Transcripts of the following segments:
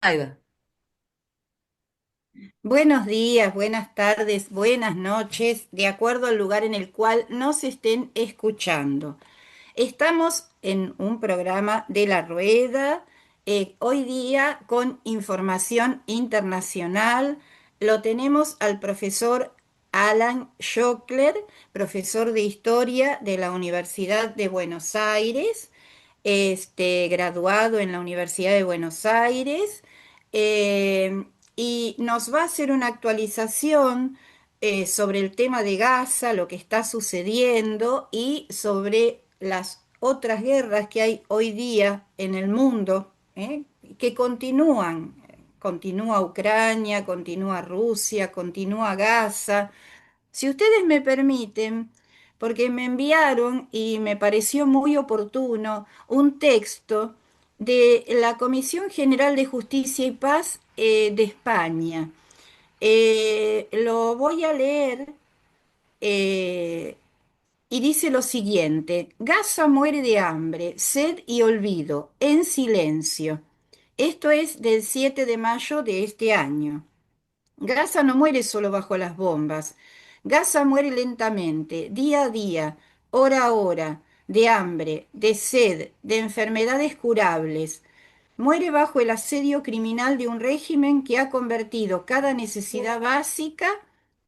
Ahí va. Buenos días, buenas tardes, buenas noches, de acuerdo al lugar en el cual nos estén escuchando. Estamos en un programa de La Rueda, hoy día con información internacional. Lo tenemos al profesor Alan Schockler, profesor de Historia de la Universidad de Buenos Aires, graduado en la Universidad de Buenos Aires, eh, y nos va a hacer una actualización sobre el tema de Gaza, lo que está sucediendo y sobre las otras guerras que hay hoy día en el mundo, que continúan. Continúa Ucrania, continúa Rusia, continúa Gaza. Si ustedes me permiten, porque me enviaron y me pareció muy oportuno un texto de la Comisión General de Justicia y Paz de España. Lo voy a leer eh, y dice lo siguiente: Gaza muere de hambre, sed y olvido, en silencio. Esto es del 7 de mayo de este año. Gaza no muere solo bajo las bombas. Gaza muere lentamente, día a día, hora a hora, de hambre, de sed, de enfermedades curables. Muere bajo el asedio criminal de un régimen que ha convertido cada necesidad básica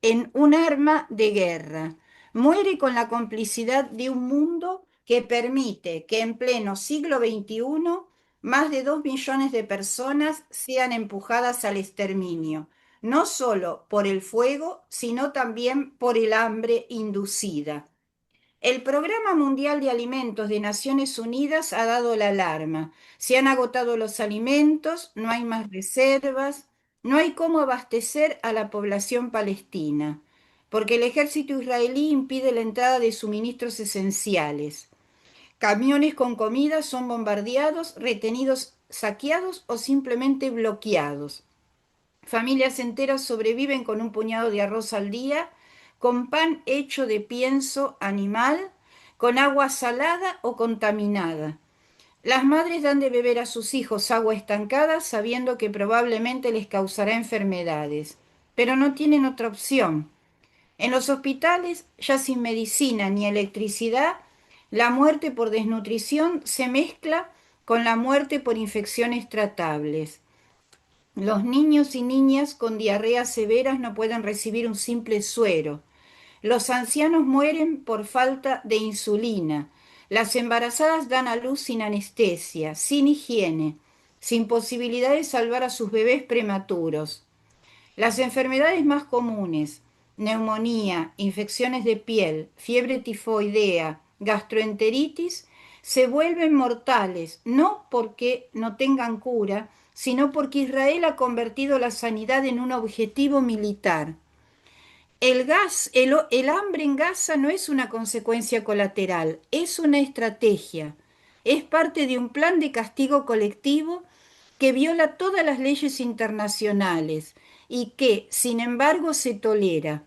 en un arma de guerra. Muere con la complicidad de un mundo que permite que en pleno siglo XXI más de 2 millones de personas sean empujadas al exterminio, no solo por el fuego, sino también por el hambre inducida. El Programa Mundial de Alimentos de Naciones Unidas ha dado la alarma. Se han agotado los alimentos, no hay más reservas, no hay cómo abastecer a la población palestina, porque el ejército israelí impide la entrada de suministros esenciales. Camiones con comida son bombardeados, retenidos, saqueados o simplemente bloqueados. Familias enteras sobreviven con un puñado de arroz al día, con pan hecho de pienso animal, con agua salada o contaminada. Las madres dan de beber a sus hijos agua estancada sabiendo que probablemente les causará enfermedades, pero no tienen otra opción. En los hospitales, ya sin medicina ni electricidad, la muerte por desnutrición se mezcla con la muerte por infecciones tratables. Los niños y niñas con diarreas severas no pueden recibir un simple suero. Los ancianos mueren por falta de insulina. Las embarazadas dan a luz sin anestesia, sin higiene, sin posibilidad de salvar a sus bebés prematuros. Las enfermedades más comunes, neumonía, infecciones de piel, fiebre tifoidea, gastroenteritis, se vuelven mortales, no porque no tengan cura, sino porque Israel ha convertido la sanidad en un objetivo militar. El hambre en Gaza no es una consecuencia colateral, es una estrategia. Es parte de un plan de castigo colectivo que viola todas las leyes internacionales y que, sin embargo, se tolera.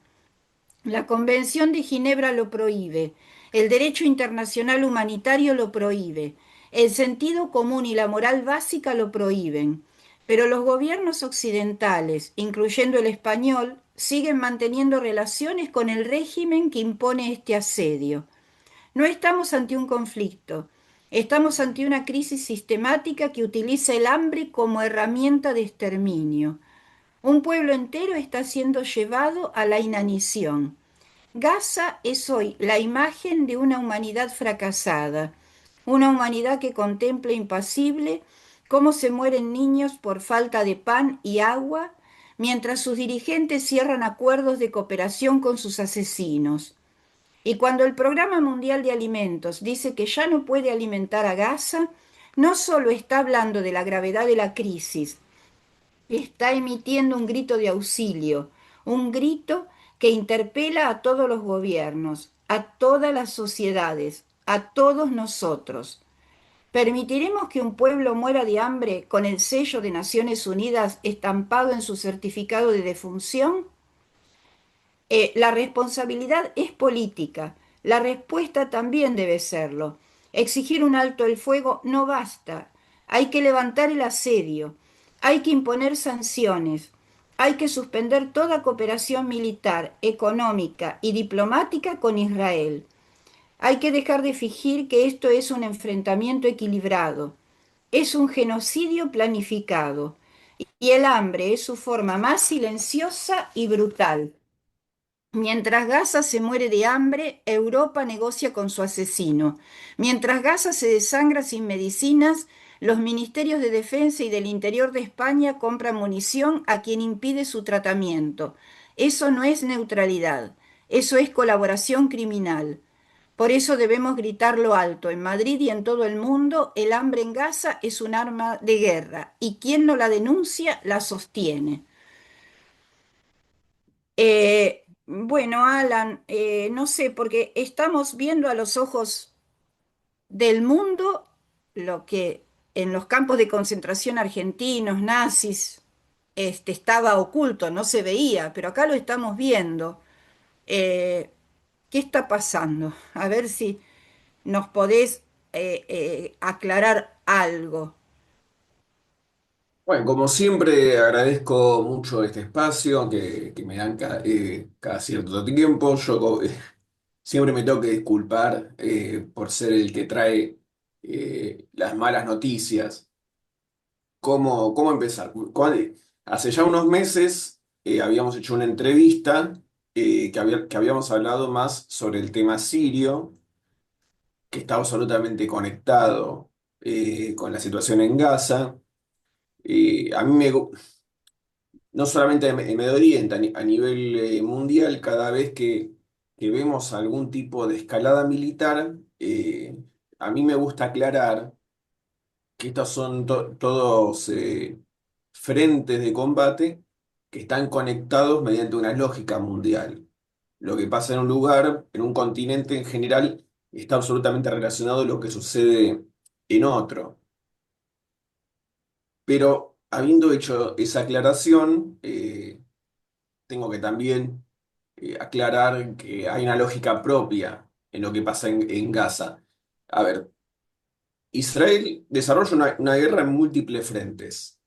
La Convención de Ginebra lo prohíbe, el derecho internacional humanitario lo prohíbe, el sentido común y la moral básica lo prohíben, pero los gobiernos occidentales, incluyendo el español, siguen manteniendo relaciones con el régimen que impone este asedio. No estamos ante un conflicto, estamos ante una crisis sistemática que utiliza el hambre como herramienta de exterminio. Un pueblo entero está siendo llevado a la inanición. Gaza es hoy la imagen de una humanidad fracasada, una humanidad que contempla impasible cómo se mueren niños por falta de pan y agua, mientras sus dirigentes cierran acuerdos de cooperación con sus asesinos. Y cuando el Programa Mundial de Alimentos dice que ya no puede alimentar a Gaza, no solo está hablando de la gravedad de la crisis, está emitiendo un grito de auxilio, un grito que interpela a todos los gobiernos, a todas las sociedades, a todos nosotros. ¿Permitiremos que un pueblo muera de hambre con el sello de Naciones Unidas estampado en su certificado de defunción? La responsabilidad es política, la respuesta también debe serlo. Exigir un alto el fuego no basta, hay que levantar el asedio, hay que imponer sanciones, hay que suspender toda cooperación militar, económica y diplomática con Israel. Hay que dejar de fingir que esto es un enfrentamiento equilibrado. Es un genocidio planificado. Y el hambre es su forma más silenciosa y brutal. Mientras Gaza se muere de hambre, Europa negocia con su asesino. Mientras Gaza se desangra sin medicinas, los ministerios de Defensa y del Interior de España compran munición a quien impide su tratamiento. Eso no es neutralidad, eso es colaboración criminal. Por eso debemos gritarlo alto. En Madrid y en todo el mundo, el hambre en Gaza es un arma de guerra y quien no la denuncia la sostiene. Bueno, Alan, no sé, porque estamos viendo a los ojos del mundo lo que en los campos de concentración argentinos, nazis, estaba oculto, no se veía, pero acá lo estamos viendo. Eh, ¿Qué está pasando? A ver si nos podés aclarar algo. Bueno, como siempre, agradezco mucho este espacio que me dan cada cierto tiempo. Siempre me tengo que disculpar por ser el que trae las malas noticias. ¿Cómo empezar? Hace ya unos meses habíamos hecho una entrevista que habíamos hablado más sobre el tema sirio, que está absolutamente conectado con la situación en Gaza. A mí no solamente en Medio Oriente, a nivel mundial, cada vez que vemos algún tipo de escalada militar, a mí me gusta aclarar que estos son todos frentes de combate que están conectados mediante una lógica mundial. Lo que pasa en un lugar, en un continente en general, está absolutamente relacionado a lo que sucede en otro. Pero habiendo hecho esa aclaración, tengo que también aclarar que hay una lógica propia en lo que pasa en Gaza. A ver, Israel desarrolla una guerra en múltiples frentes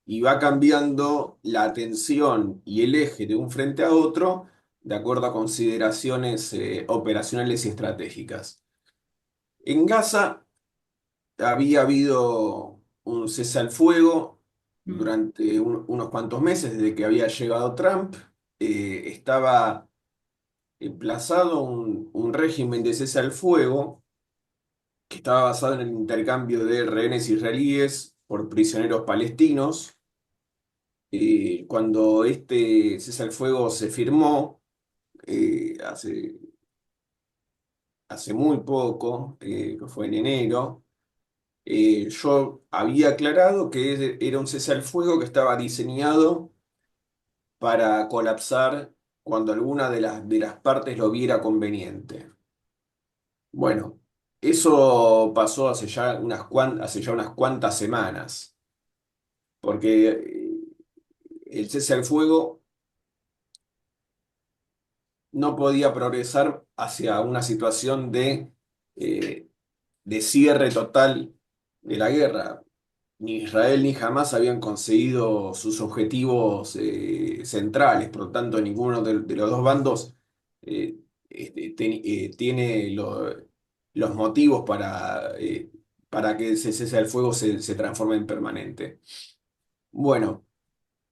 y va cambiando la atención y el eje de un frente a otro de acuerdo a consideraciones operacionales y estratégicas. En Gaza había habido un cese al fuego Mm. durante unos cuantos meses desde que había llegado Trump. Estaba emplazado un régimen de cese al fuego que estaba basado en el intercambio de rehenes israelíes por prisioneros palestinos. Cuando este cese al fuego se firmó hace muy poco, que fue en enero, yo había aclarado que era un cese al fuego que estaba diseñado para colapsar cuando alguna de las partes lo viera conveniente. Bueno, eso pasó hace ya unas cuantas semanas, porque el cese al fuego no podía progresar hacia una situación eh, de cierre total de la guerra. Ni Israel ni Hamás habían conseguido sus objetivos centrales, por lo tanto ninguno de los dos bandos tiene los motivos para que ese cese al fuego se transforme en permanente. Bueno,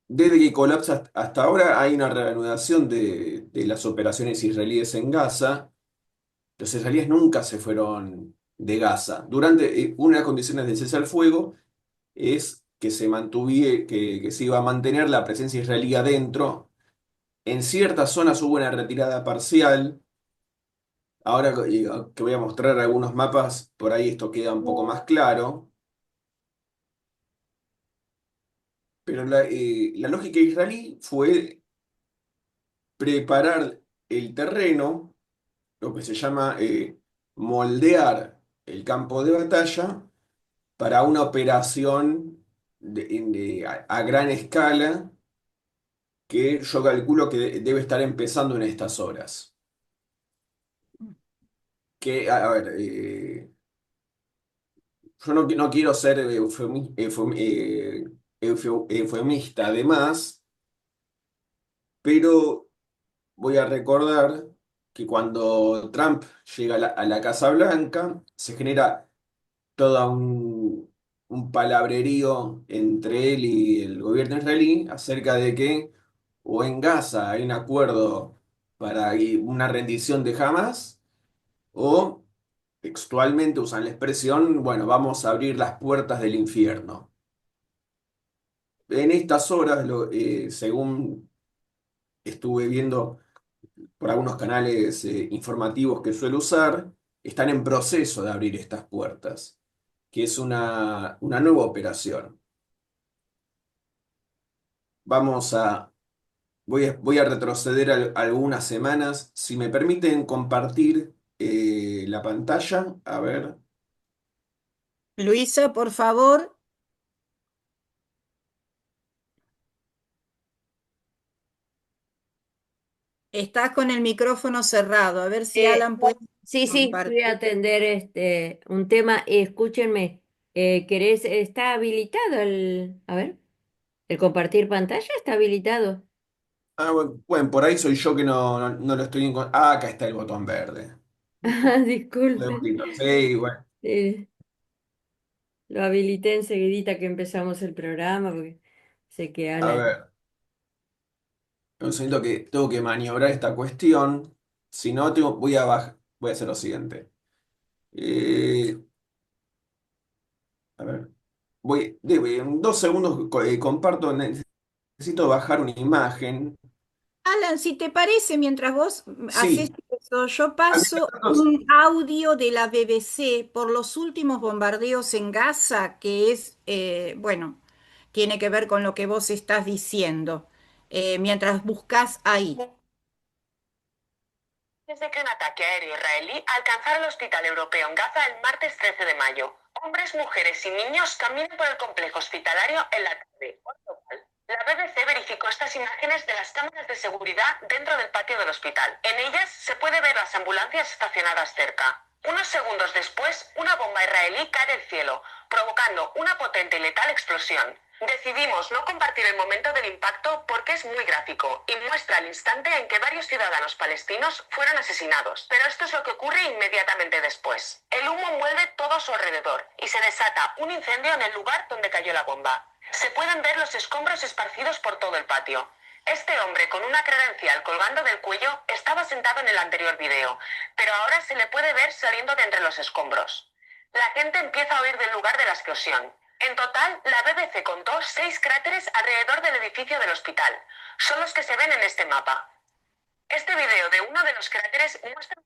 desde que colapsa hasta ahora hay una reanudación de las operaciones israelíes en Gaza. Los israelíes nunca se fueron de Gaza. Una de las condiciones del cese al fuego es que se iba a mantener la presencia israelí adentro. En ciertas zonas hubo una retirada parcial. Ahora que voy a mostrar algunos mapas, por ahí esto queda un poco más claro. Pero la lógica israelí fue preparar el terreno, lo que se llama moldear el campo de batalla para una operación a gran escala que yo calculo que debe estar empezando en estas horas. A ver, yo no quiero ser eufemista además, pero voy a recordar que cuando Trump llega a la Casa Blanca, se genera todo un palabrerío entre él y el gobierno israelí acerca de que o en Gaza hay un acuerdo para una rendición de Hamas, o textualmente usan la expresión, bueno, vamos a abrir las puertas del infierno. En estas horas, según estuve viendo por algunos canales informativos que suelo usar, están en proceso de abrir estas puertas, que es una nueva operación. Vamos a, voy a retroceder algunas semanas. Si me permiten compartir la pantalla, a ver. Luisa, por favor, estás con el micrófono cerrado. A ver si Alan puede Sí, sí, compartir. voy a atender un tema. Escúchenme, ¿está habilitado a ver, el compartir pantalla está habilitado? Ah, bueno, por ahí soy yo que no lo estoy encontrando. Ah, acá está el botón verde. Ah, disculpe. Sí, bueno. Eh, lo habilité enseguidita que empezamos el programa porque sé que A Alan. ver, yo siento que tengo que maniobrar esta cuestión. Si no, voy a hacer lo siguiente. Eh, a ver, en 2 segundos comparto. Necesito bajar una imagen. Alan, si te parece, mientras vos haces Sí, eso, yo mientras paso tanto, un audio de la BBC por los últimos bombardeos en Gaza, que es, bueno, tiene que ver con lo que vos estás diciendo, mientras buscas ahí. Desde que un ataque aéreo israelí alcanzara el hospital europeo en Gaza el martes 13 de mayo. Hombres, mujeres y niños caminan por el complejo hospitalario en la tarde, hora local. La BBC verificó estas imágenes de las cámaras de seguridad dentro del patio del hospital. En ellas se puede ver las ambulancias estacionadas cerca. Unos segundos después, una bomba israelí cae del cielo, provocando una potente y letal explosión. Decidimos no compartir el momento del impacto porque es muy gráfico y muestra el instante en que varios ciudadanos palestinos fueron asesinados. Pero esto es lo que ocurre inmediatamente después. El humo envuelve todo a su alrededor y se desata un incendio en el lugar donde cayó la bomba. Se pueden ver los escombros esparcidos por todo el patio. Este hombre con una credencial colgando del cuello estaba sentado en el anterior video, pero ahora se le puede ver saliendo de entre los escombros. La gente empieza a huir del lugar de la explosión. En total, la BBC contó 6 cráteres alrededor del edificio del hospital. Son los que se ven en este mapa. Este video de uno de los cráteres muestra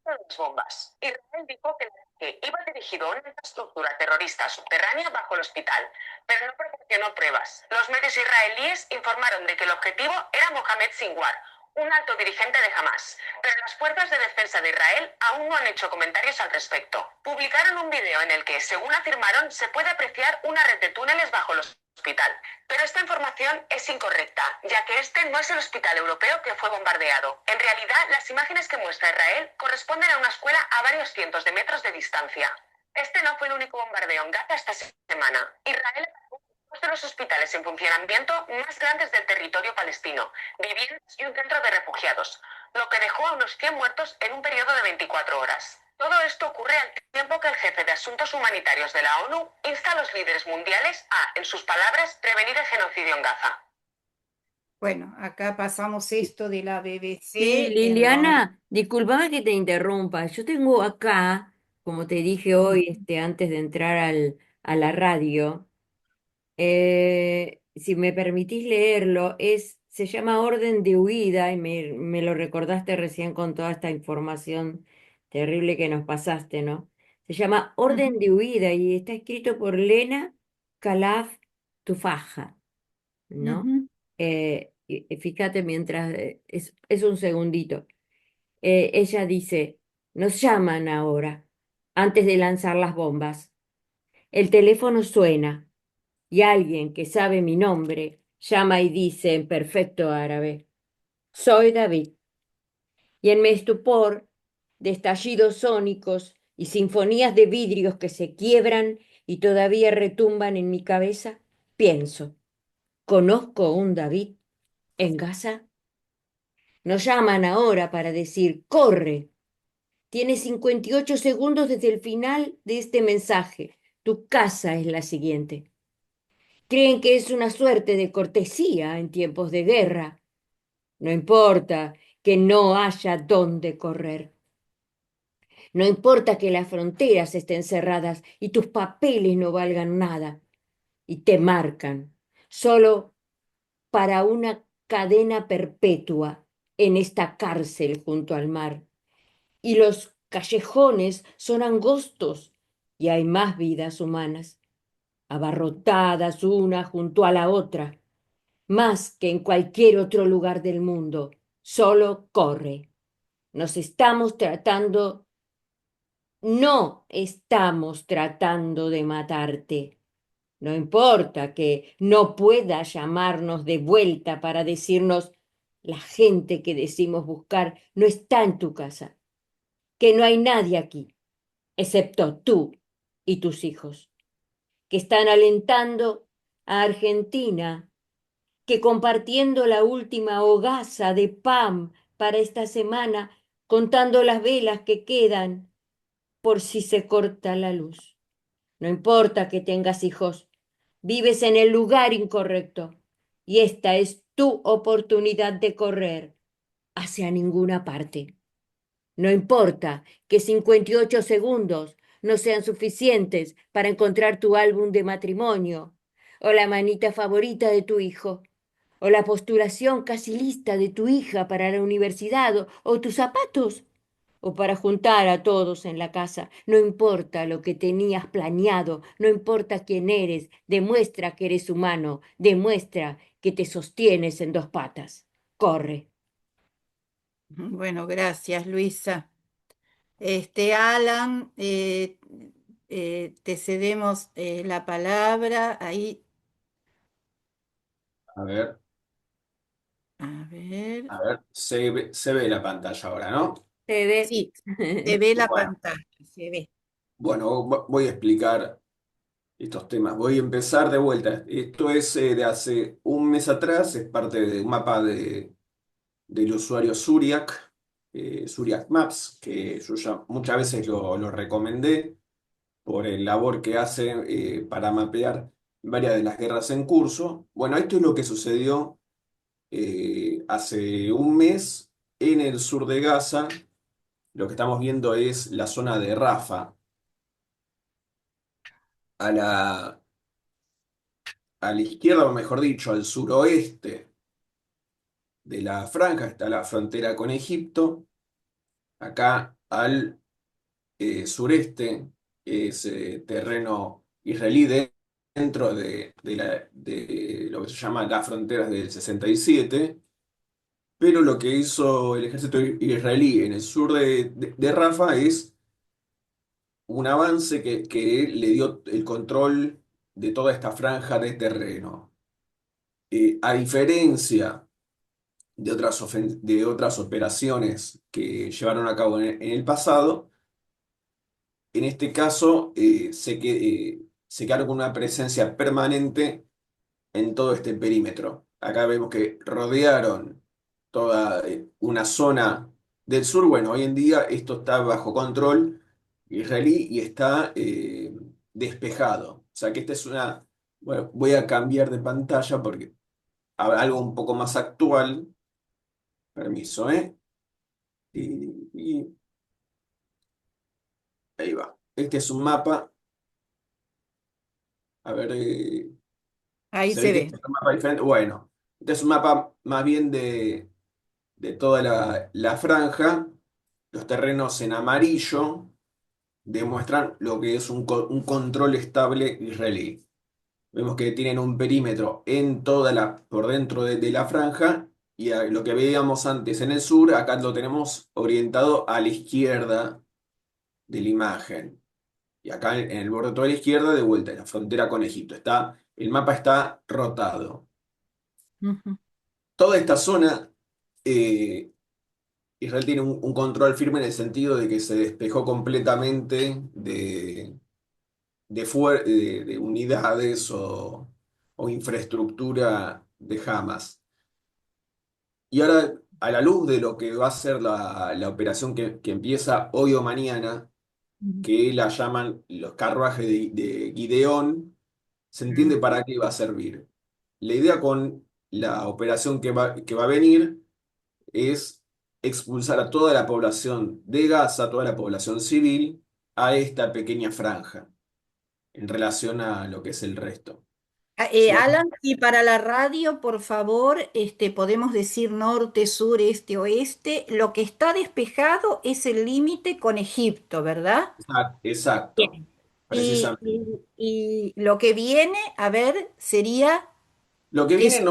las bombas. Israel dijo que el ataque iba dirigido a una infraestructura terrorista subterránea bajo el hospital, pero no proporcionó pruebas. Los medios israelíes informaron de que el objetivo era Mohamed Sinwar, un alto dirigente de Hamas, pero las fuerzas de defensa de Israel aún no han hecho comentarios al respecto. Publicaron un video en el que, según afirmaron, se puede apreciar una red de túneles bajo el hospital. Pero esta información es incorrecta, ya que este no es el hospital europeo que fue bombardeado. En realidad, las imágenes que muestra Israel corresponden a una escuela a varios cientos de metros de distancia. Este no fue el único bombardeo en Gaza esta semana. Israel atacó uno de los hospitales en funcionamiento más grandes del territorio palestino, viviendas y un centro de refugiados, lo que dejó a unos 100 muertos en un periodo de 24 horas. Todo esto ocurre al tiempo que el jefe de Asuntos Humanitarios de la ONU insta a los líderes mundiales a, en sus palabras, prevenir el genocidio en Gaza. Bueno, acá pasamos esto de la Sí, BBC en donde... Liliana, discúlpame que te interrumpa. Yo tengo acá, como te dije hoy, antes de entrar a la radio, si me permitís leerlo, se llama Orden de Huida y me lo recordaste recién con toda esta información terrible que nos pasaste, ¿no? Se llama Orden Ujú, de Huida y está escrito por Lena Khalaf Tufaja, ¿no? ujú. Y fíjate mientras, es un segundito. Ella dice, nos llaman ahora, antes de lanzar las bombas. El teléfono suena y alguien que sabe mi nombre llama y dice en perfecto árabe, soy David. Y en mi estupor de estallidos sónicos y sinfonías de vidrios que se quiebran y todavía retumban en mi cabeza, Pienso, ¿conozco un David en Gaza? Nos llaman ahora para decir, corre. Tienes 58 segundos desde el final de este mensaje. Tu casa es la siguiente. Creen que es una suerte de cortesía en tiempos de guerra. No importa que no haya dónde correr. No importa que las fronteras estén cerradas y tus papeles no valgan nada y te marcan solo para una cadena perpetua en esta cárcel junto al mar. Y los callejones son angostos y hay más vidas humanas, abarrotadas una junto a la otra, más que en cualquier otro lugar del mundo. Solo corre. Nos estamos tratando, no estamos tratando de matarte. No importa que no pueda llamarnos de vuelta para decirnos la gente que decimos buscar no está en tu casa, que no hay nadie aquí, excepto tú y tus hijos, que están alentando a Argentina, que compartiendo la última hogaza de pan para esta semana, contando las velas que quedan por si se corta la luz. No importa que tengas hijos, vives en el lugar incorrecto y esta es tu oportunidad de correr hacia ninguna parte. No importa que 58 segundos no sean suficientes para encontrar tu álbum de matrimonio, o la manita favorita de tu hijo, o la postulación casi lista de tu hija para la universidad, o tus zapatos, o para juntar a todos en la casa. No importa lo que tenías planeado, no importa quién eres, demuestra que eres humano, demuestra que te sostienes en dos patas. Corre. Bueno, gracias, Luisa. Alan, te cedemos la palabra. Ahí, A ver, a ver. se ve la pantalla ahora, ¿no? Se ve. Sí, se ve la Bueno, pantalla, se ve. bueno, voy a explicar estos temas. Voy a empezar de vuelta. Esto es de hace un mes atrás, es parte de un mapa del usuario Zuriac, Zuriac Maps, que yo ya muchas veces lo recomendé por el labor que hace para mapear varias de las guerras en curso. Bueno, esto es lo que sucedió hace un mes en el sur de Gaza. Lo que estamos viendo es la zona de Rafa. A a la izquierda, o mejor dicho, al suroeste de la franja está la frontera con Egipto. Acá al sureste es terreno israelí dentro de lo que se llama las fronteras del 67. Pero lo que hizo el ejército israelí en el sur de Rafa es un avance que le dio el control de toda esta franja de terreno. A diferencia de otras operaciones que llevaron a cabo en el pasado, en este caso se quedaron con una presencia permanente en todo este perímetro. Acá vemos que rodearon toda una zona del sur. Bueno, hoy en día esto está bajo control israelí y está despejado. O sea que esta es una... Bueno, voy a cambiar de pantalla porque algo un poco más actual. Permiso, ¿eh? Y ahí va. Este es un mapa. A ver, Ahí se ve se que este ve. es un mapa diferente. Bueno, este es un mapa más bien de toda la franja. Los terrenos en amarillo demuestran lo que es un control estable israelí. Vemos que tienen un perímetro en por dentro de la franja y lo que veíamos antes en el sur, acá lo tenemos orientado a la izquierda de la imagen. Y acá en el borde de toda la izquierda, de vuelta, en la frontera con Egipto. El mapa está rotado. Ujú, Toda esta zona, eh, Israel tiene un control firme en el sentido de que se despejó completamente de unidades o infraestructura de Hamas. Y ahora, a la luz de lo que va a ser la operación que empieza hoy o mañana, Ujú. que la llaman los carruajes de Gideón, se entiende Ah, para qué va a servir. La idea con la operación que va a venir es expulsar a toda la población de Gaza, toda la población civil, a esta pequeña franja en relación a lo que es el resto. Si vos- Alan, y para la radio, por favor, podemos decir norte, sur, este, oeste. Lo que está despejado es el límite con Egipto, ¿verdad? Exacto, Bien. precisamente. Y lo que viene, a ver, sería Lo que que... viene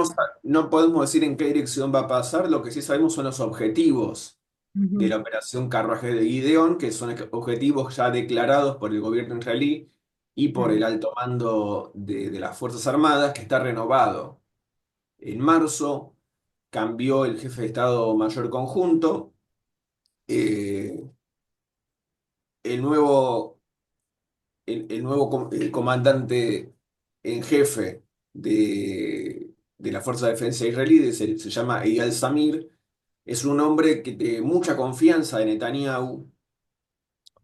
no podemos decir en qué dirección va a pasar, lo que sí sabemos son los objetivos de Ujú, la operación Carruaje de Gideón, que son objetivos ya declarados por el gobierno israelí y por ujú. el alto mando de las Fuerzas Armadas, que está renovado. En marzo cambió el jefe de Estado Mayor Conjunto, eh, el nuevo, el comandante en jefe de la Fuerza de Defensa israelí, se llama Eyal Zamir, es un hombre que de mucha confianza de Netanyahu.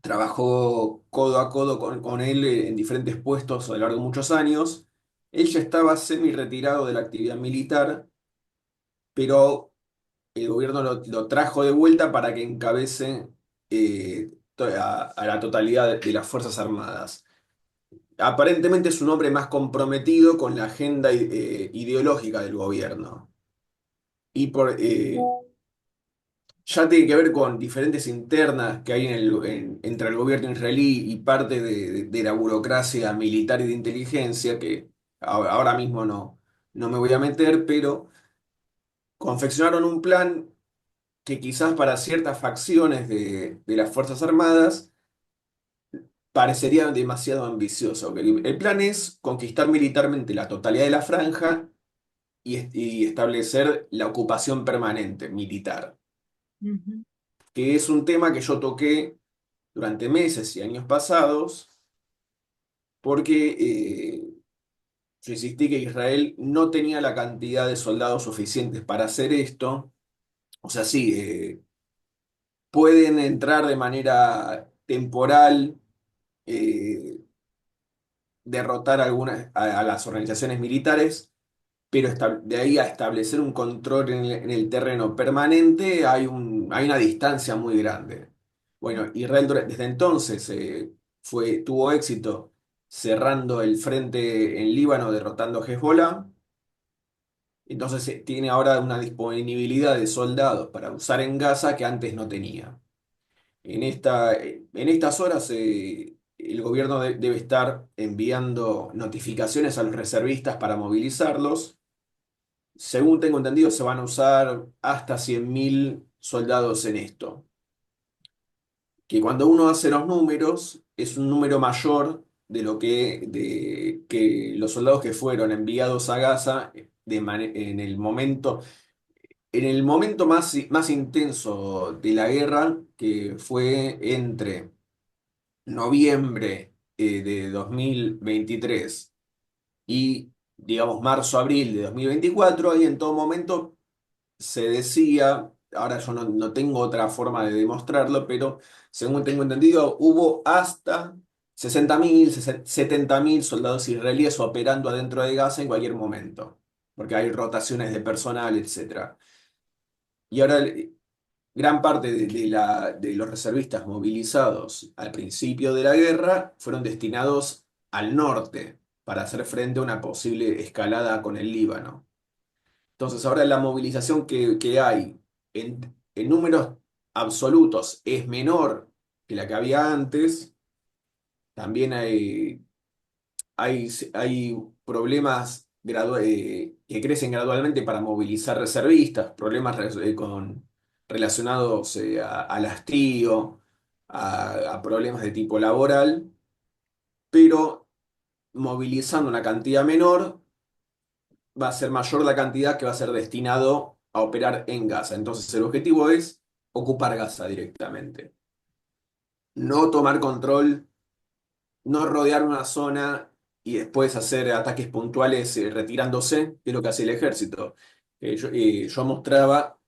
Trabajó codo a codo con él en diferentes puestos a lo largo de muchos años. Él ya estaba semi retirado de la actividad militar, pero el gobierno lo trajo de vuelta para que encabece a la totalidad de las Fuerzas Armadas. Aparentemente es un hombre más comprometido con la agenda ideológica del gobierno. Y ya tiene que ver con diferentes internas que hay entre el gobierno israelí y parte de la burocracia militar y de inteligencia, que ahora mismo no me voy a meter, pero confeccionaron un plan que quizás para ciertas facciones de las Fuerzas Armadas parecería demasiado ambicioso. El plan es conquistar militarmente la totalidad de la franja y establecer la ocupación permanente militar, Ujú. que es un tema que yo toqué durante meses y años pasados, porque yo insistí que Israel no tenía la cantidad de soldados suficientes para hacer esto. O sea, sí, pueden entrar de manera temporal, eh, derrotar a las organizaciones militares, pero de ahí a establecer un control en el terreno permanente hay una distancia muy grande. Bueno, Israel desde entonces tuvo éxito cerrando el frente en Líbano, derrotando a Hezbollah. Entonces tiene ahora una disponibilidad de soldados para usar en Gaza que antes no tenía. En estas horas el gobierno debe estar enviando notificaciones a los reservistas para movilizarlos. Según tengo entendido, se van a usar hasta 100.000 soldados en esto. Que cuando uno hace los números, es un número mayor que los soldados que fueron enviados a Gaza en el momento más intenso de la guerra, que fue entre noviembre de 2023 y, digamos, marzo-abril de 2024. Ahí en todo momento se decía, ahora yo no tengo otra forma de demostrarlo, pero según tengo entendido, hubo hasta 60.000, 70.000 soldados israelíes operando adentro de Gaza en cualquier momento, porque hay rotaciones de personal, etcétera. Y ahora gran parte de los reservistas movilizados al principio de la guerra fueron destinados al norte para hacer frente a una posible escalada con el Líbano. Entonces ahora la movilización que hay en números absolutos es menor que la que había antes. También hay problemas que crecen gradualmente para movilizar reservistas, problemas relacionados al hastío, a problemas de tipo laboral, pero movilizando una cantidad menor va a ser mayor la cantidad que va a ser destinado a operar en Gaza. Entonces el objetivo es ocupar Gaza directamente, no tomar control, no rodear una zona. y después hacer ataques puntuales retirándose, que es lo que hace el ejército. Yo mostraba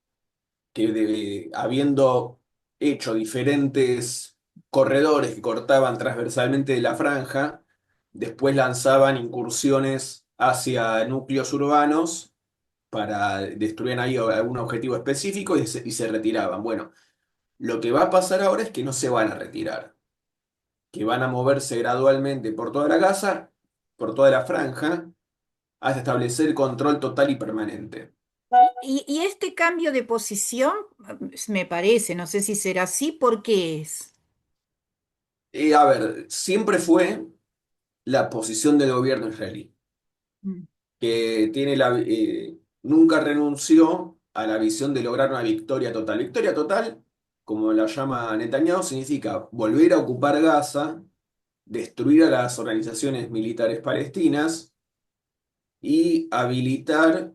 que habiendo hecho diferentes corredores que cortaban transversalmente de la franja, después lanzaban incursiones hacia núcleos urbanos para destruir ahí algún objetivo específico y se retiraban. Bueno, lo que va a pasar ahora es que no se van a retirar, que van a moverse gradualmente por toda la casa, por toda la franja, hasta establecer control total y permanente. Y este cambio de posición, me parece, no sé si será así, ¿por qué es? A ver, siempre fue la posición del gobierno israelí, Mm, que nunca renunció a la visión de lograr una victoria total. Victoria total, como la llama Netanyahu, significa volver a ocupar Gaza, destruir a las organizaciones militares palestinas y habilitar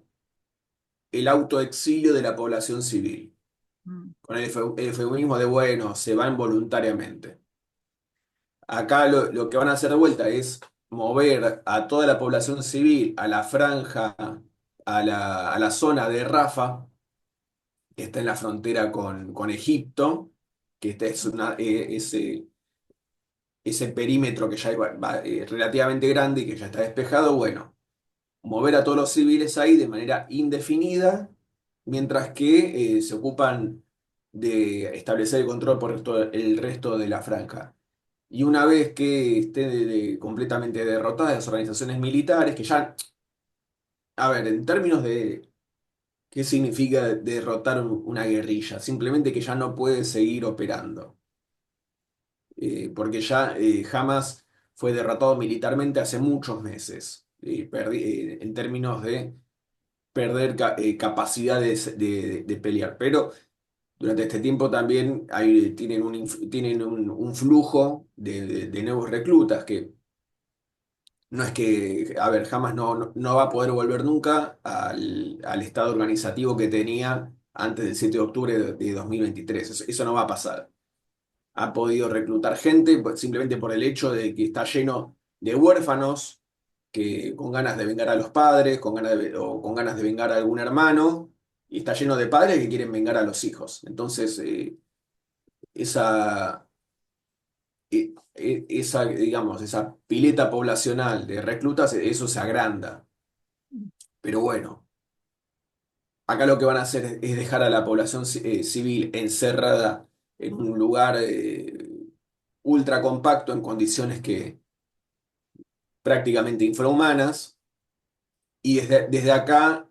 el autoexilio de la población civil, mm. con el eufemismo de, bueno, se van voluntariamente. Acá lo que van a hacer de vuelta es mover a toda la población civil a la franja, a la zona de Rafa, que está en la frontera con Egipto, que esta es ese perímetro que ya es relativamente grande y que ya está despejado. Bueno, mover a todos los civiles ahí de manera indefinida, mientras que se ocupan de establecer el control por el resto de la franja. Y una vez que estén completamente derrotadas las organizaciones militares, que ya, a ver, en términos de qué significa derrotar una guerrilla, simplemente que ya no puede seguir operando. Porque ya Hamas fue derrotado militarmente hace muchos meses, en términos de perder capacidades de pelear. Pero durante este tiempo también tienen un flujo de nuevos reclutas que no es que, a ver, Hamas no va a poder volver nunca al estado organizativo que tenía antes del 7 de octubre de 2023. Eso no va a pasar. Ha podido reclutar gente simplemente por el hecho de que está lleno de huérfanos que con ganas de vengar a los padres, o con ganas de vengar a algún hermano, y está lleno de padres que quieren vengar a los hijos. Entonces, esa, digamos, esa pileta poblacional de reclutas, eso se agranda. Pero bueno, acá lo que van a hacer es dejar a la población civil encerrada en un lugar ultra compacto en condiciones que prácticamente infrahumanas y desde acá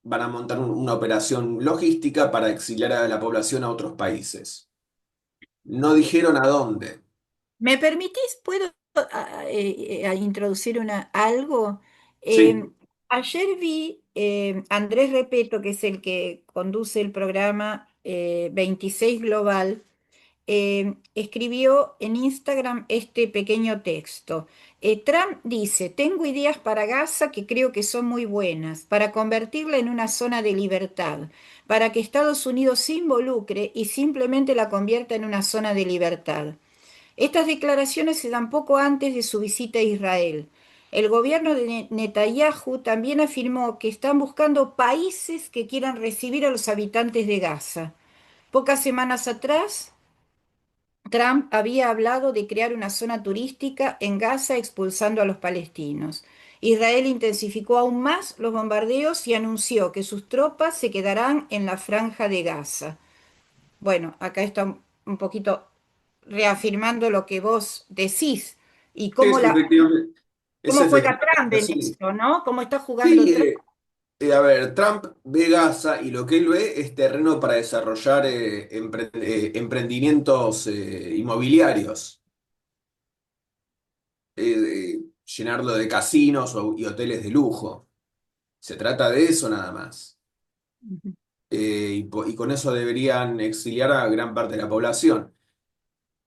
van a montar una operación logística para exiliar a la población a otros países. No dijeron a dónde. ¿Me permitís? ¿Puedo introducir algo? Sí, Ayer vi Andrés Repeto, que es el que conduce el programa 26 Global, escribió en Instagram este pequeño texto. Trump dice, tengo ideas para Gaza que creo que son muy buenas, para convertirla en una zona de libertad, para que Estados Unidos se involucre y simplemente la convierta en una zona de libertad. Estas declaraciones se dan poco antes de su visita a Israel. El gobierno de Netanyahu también afirmó que están buscando países que quieran recibir a los habitantes de Gaza. Pocas semanas atrás, Trump había hablado de crear una zona turística en Gaza expulsando a los palestinos. Israel intensificó aún más los bombardeos y anunció que sus tropas se quedarán en la franja de Gaza. Bueno, acá está un poquito reafirmando lo que vos decís y es efectivamente, es cómo juega efectivamente Trump en así. esto, ¿no? Cómo está jugando Sí, Trump. a ver, Trump ve Gaza y lo que él ve es terreno para desarrollar emprendimientos inmobiliarios, llenarlo de casinos y hoteles de lujo. Se trata de eso nada más. Y con eso deberían exiliar a gran parte de la población.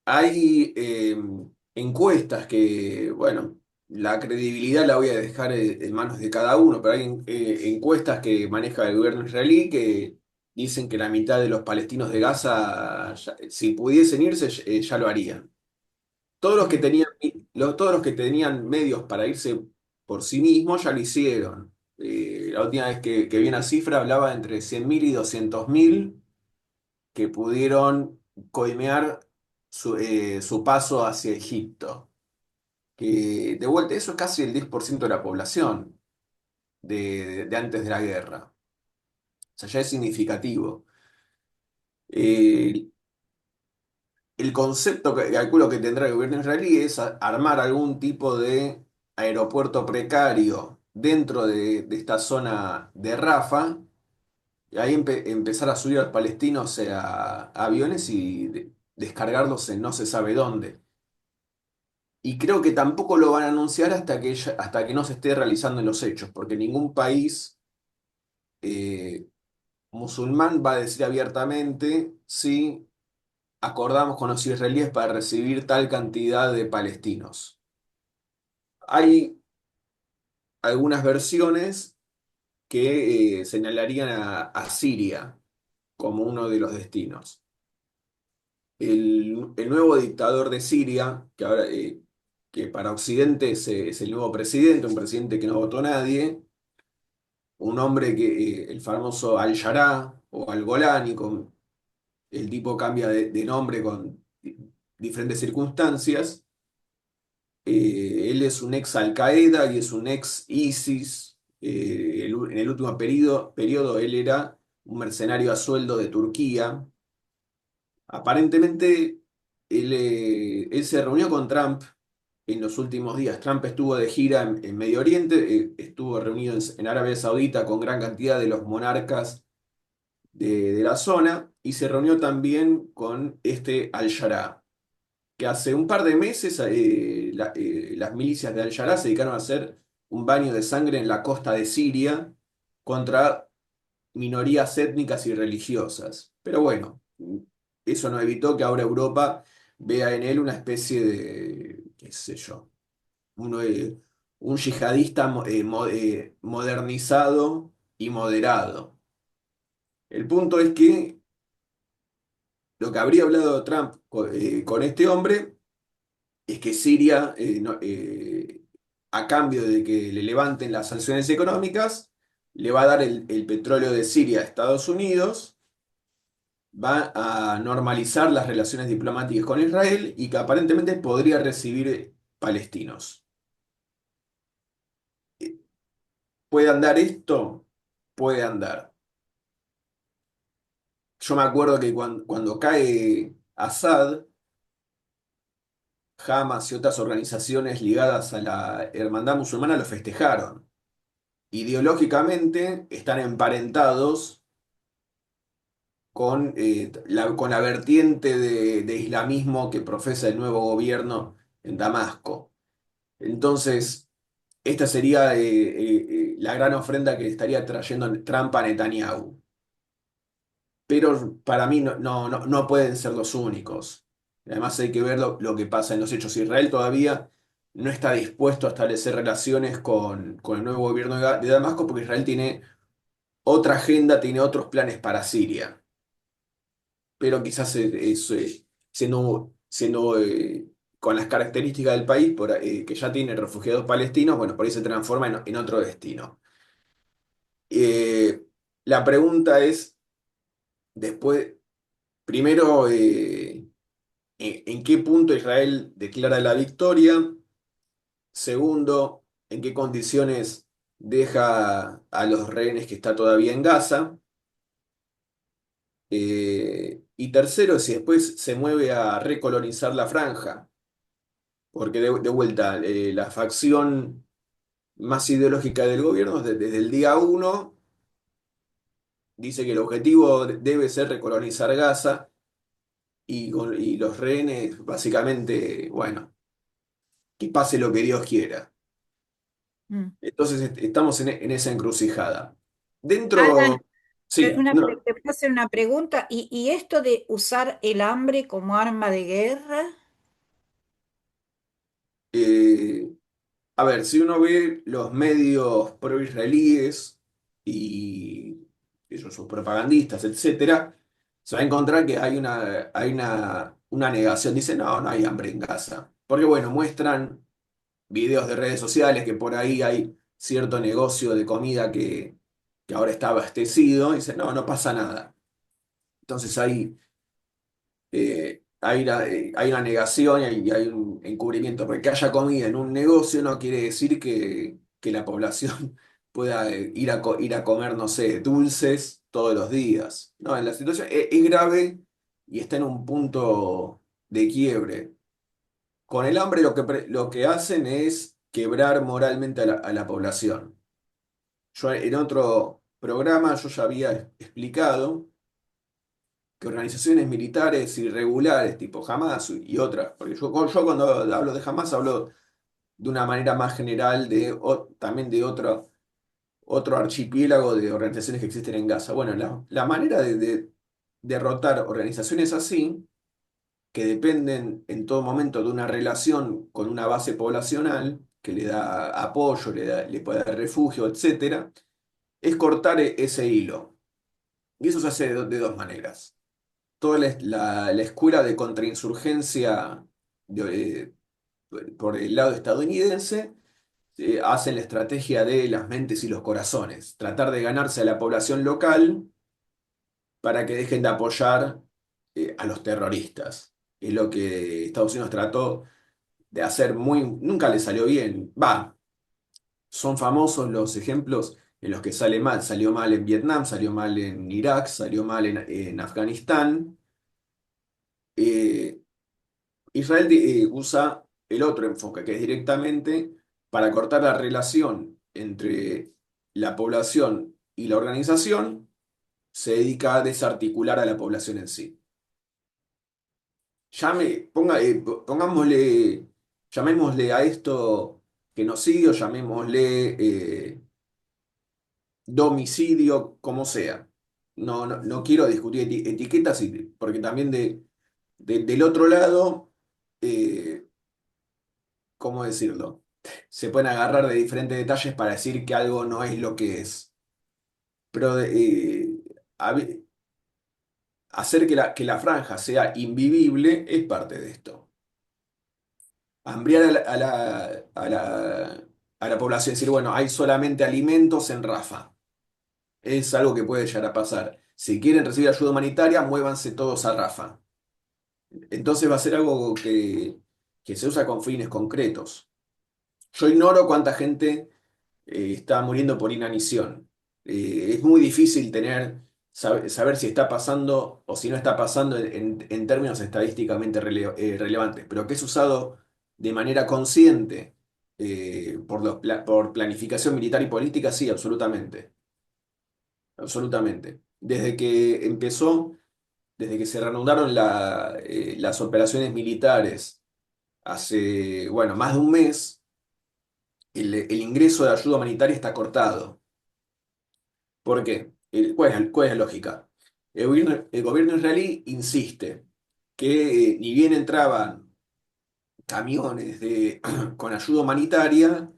Hay encuestas que, bueno, la credibilidad la voy a dejar en manos de cada uno, pero hay encuestas que maneja el gobierno israelí que dicen que la mitad de los palestinos de Gaza, si pudiesen irse, ya lo harían. Todos los que Mm. tenían, todos los que tenían medios para irse por sí mismos ya lo hicieron. La última vez que vi una cifra hablaba de entre 100.000 y 200.000 que pudieron coimear su paso hacia Egipto. Que de vuelta, eso es casi el 10% de la población de antes de la guerra. O sea, ya es significativo. Eh, el concepto que calculo que tendrá el gobierno israelí es armar algún tipo de aeropuerto precario dentro de esta zona de Rafa, y ahí empezar a subir a los palestinos a aviones y descargarlos en no se sabe dónde. Y creo que tampoco lo van a anunciar hasta que no se esté realizando en los hechos, porque ningún país eh, musulmán va a decir abiertamente si acordamos con los israelíes para recibir tal cantidad de palestinos. Hay algunas versiones que señalarían a Siria como uno de los destinos. El nuevo dictador de Siria, que para Occidente es el nuevo presidente, un presidente que no votó nadie, un hombre el famoso Al-Jarrah o Al-Golani, el tipo cambia de nombre con diferentes circunstancias. Él es un ex Al Qaeda y es un ex ISIS. En el último periodo él era un mercenario a sueldo de Turquía. Aparentemente él se reunió con Trump en los últimos días. Trump estuvo de gira en Medio Oriente, estuvo reunido en Arabia Saudita con gran cantidad de los monarcas de la zona y se reunió también con este Al-Jarrah, que hace un par de meses las milicias de Al-Jarrah se dedicaron a hacer un baño de sangre en la costa de Siria contra minorías étnicas y religiosas. Pero bueno, eso no evitó que ahora Europa vea en él una especie de, qué sé yo, uno, un yihadista modernizado y moderado. El punto es que lo que habría hablado Trump con este hombre es que Siria, a cambio de que le levanten las sanciones económicas, le va a dar el petróleo de Siria a Estados Unidos, va a normalizar las relaciones diplomáticas con Israel y que aparentemente podría recibir palestinos. Eh, ¿Puede andar esto? Puede andar. Yo me acuerdo que cuando cae Assad, Hamas y otras organizaciones ligadas a la hermandad musulmana lo festejaron. Ideológicamente están emparentados con la vertiente de islamismo que profesa el nuevo gobierno en Damasco. Entonces, esta sería la gran ofrenda que le estaría trayendo Trump a Netanyahu. Pero para mí no pueden ser los únicos. Además hay que ver lo que pasa en los hechos. Israel todavía no está dispuesto a establecer relaciones con el nuevo gobierno de Damasco porque Israel tiene otra agenda, tiene otros planes para Siria. Pero quizás siendo con las características del país que ya tiene refugiados palestinos, bueno, por ahí se transforma en otro destino. Eh, la pregunta es, después, primero, ¿en qué punto Israel declara la victoria? Segundo, ¿en qué condiciones deja a los rehenes que está todavía en Gaza? Y tercero, si después se mueve a recolonizar la franja, porque de vuelta, la facción más ideológica del gobierno desde el día uno dice que el objetivo debe ser recolonizar Gaza y los rehenes, básicamente, bueno, que pase lo que Dios quiera. Mm. Entonces estamos en esa encrucijada. Alan, Dentro, sí, no, te puedo hacer una pregunta. ¿Y esto de usar el hambre como arma de guerra? eh, a ver, si uno ve los medios pro-israelíes y ellos, sus propagandistas, etcétera, se va a encontrar que hay una negación. Dice, no hay hambre en Gaza. Porque bueno, muestran videos de redes sociales que por ahí hay cierto negocio de comida que ahora está abastecido y dicen, no, no pasa nada. Entonces hay una negación y hay un encubrimiento. Porque que haya comida en un negocio no quiere decir que la población pueda ir a comer, no sé, dulces todos los días. No, la situación es grave y está en un punto de quiebre. Con el hambre lo que hacen es quebrar moralmente a la población. Yo en otro programa yo ya había explicado que organizaciones militares irregulares tipo Hamas y otras, porque yo cuando hablo de Hamas hablo de una manera más general también de otro archipiélago de organizaciones que existen en Gaza. Bueno, la manera de derrotar organizaciones así, que dependen en todo momento de una relación con una base poblacional, que le da apoyo, le puede dar refugio, etcétera, es cortar ese hilo. Y eso se hace de dos maneras. Toda la escuela de contrainsurgencia de- por el lado estadounidense hacen la estrategia de las mentes y los corazones, tratar de ganarse a la población local para que dejen de apoyar a los terroristas. Es lo que Estados Unidos trató de hacer nunca le salió bien. Va, son famosos los ejemplos en los que sale mal. Salió mal en Vietnam, salió mal en Irak, salió mal en Afganistán. Eh, Israel usa el otro enfoque, que es directamente para cortar la relación entre la población y la organización, se dedica a desarticular a la población en sí. Llamémosle a esto genocidio, llamémosle domicidio, como sea. No quiero discutir etiquetas, porque también del otro lado, eh, ¿cómo decirlo? Se pueden agarrar de diferentes detalles para decir que algo no es lo que es. Pero a ve- hacer que la franja sea invivible es parte de esto. Hambriar a la población, decir, bueno, hay solamente alimentos en Rafa. Es algo que puede llegar a pasar. Si quieren recibir ayuda humanitaria, muévanse todos a Rafa. Entonces va a ser algo que se usa con fines concretos. Yo ignoro cuánta gente está muriendo por inanición. Es muy difícil saber si está pasando o si no está pasando en términos estadísticamente relevantes, pero que es usado de manera consciente por planificación militar y política, sí, absolutamente. Absolutamente. Desde que se reanudaron las operaciones militares hace, bueno, más de un mes, el ingreso de ayuda humanitaria está cortado. ¿Por qué? ¿Cuál es la lógica? El gobierno israelí insiste que ni bien entraban camiones con ayuda humanitaria,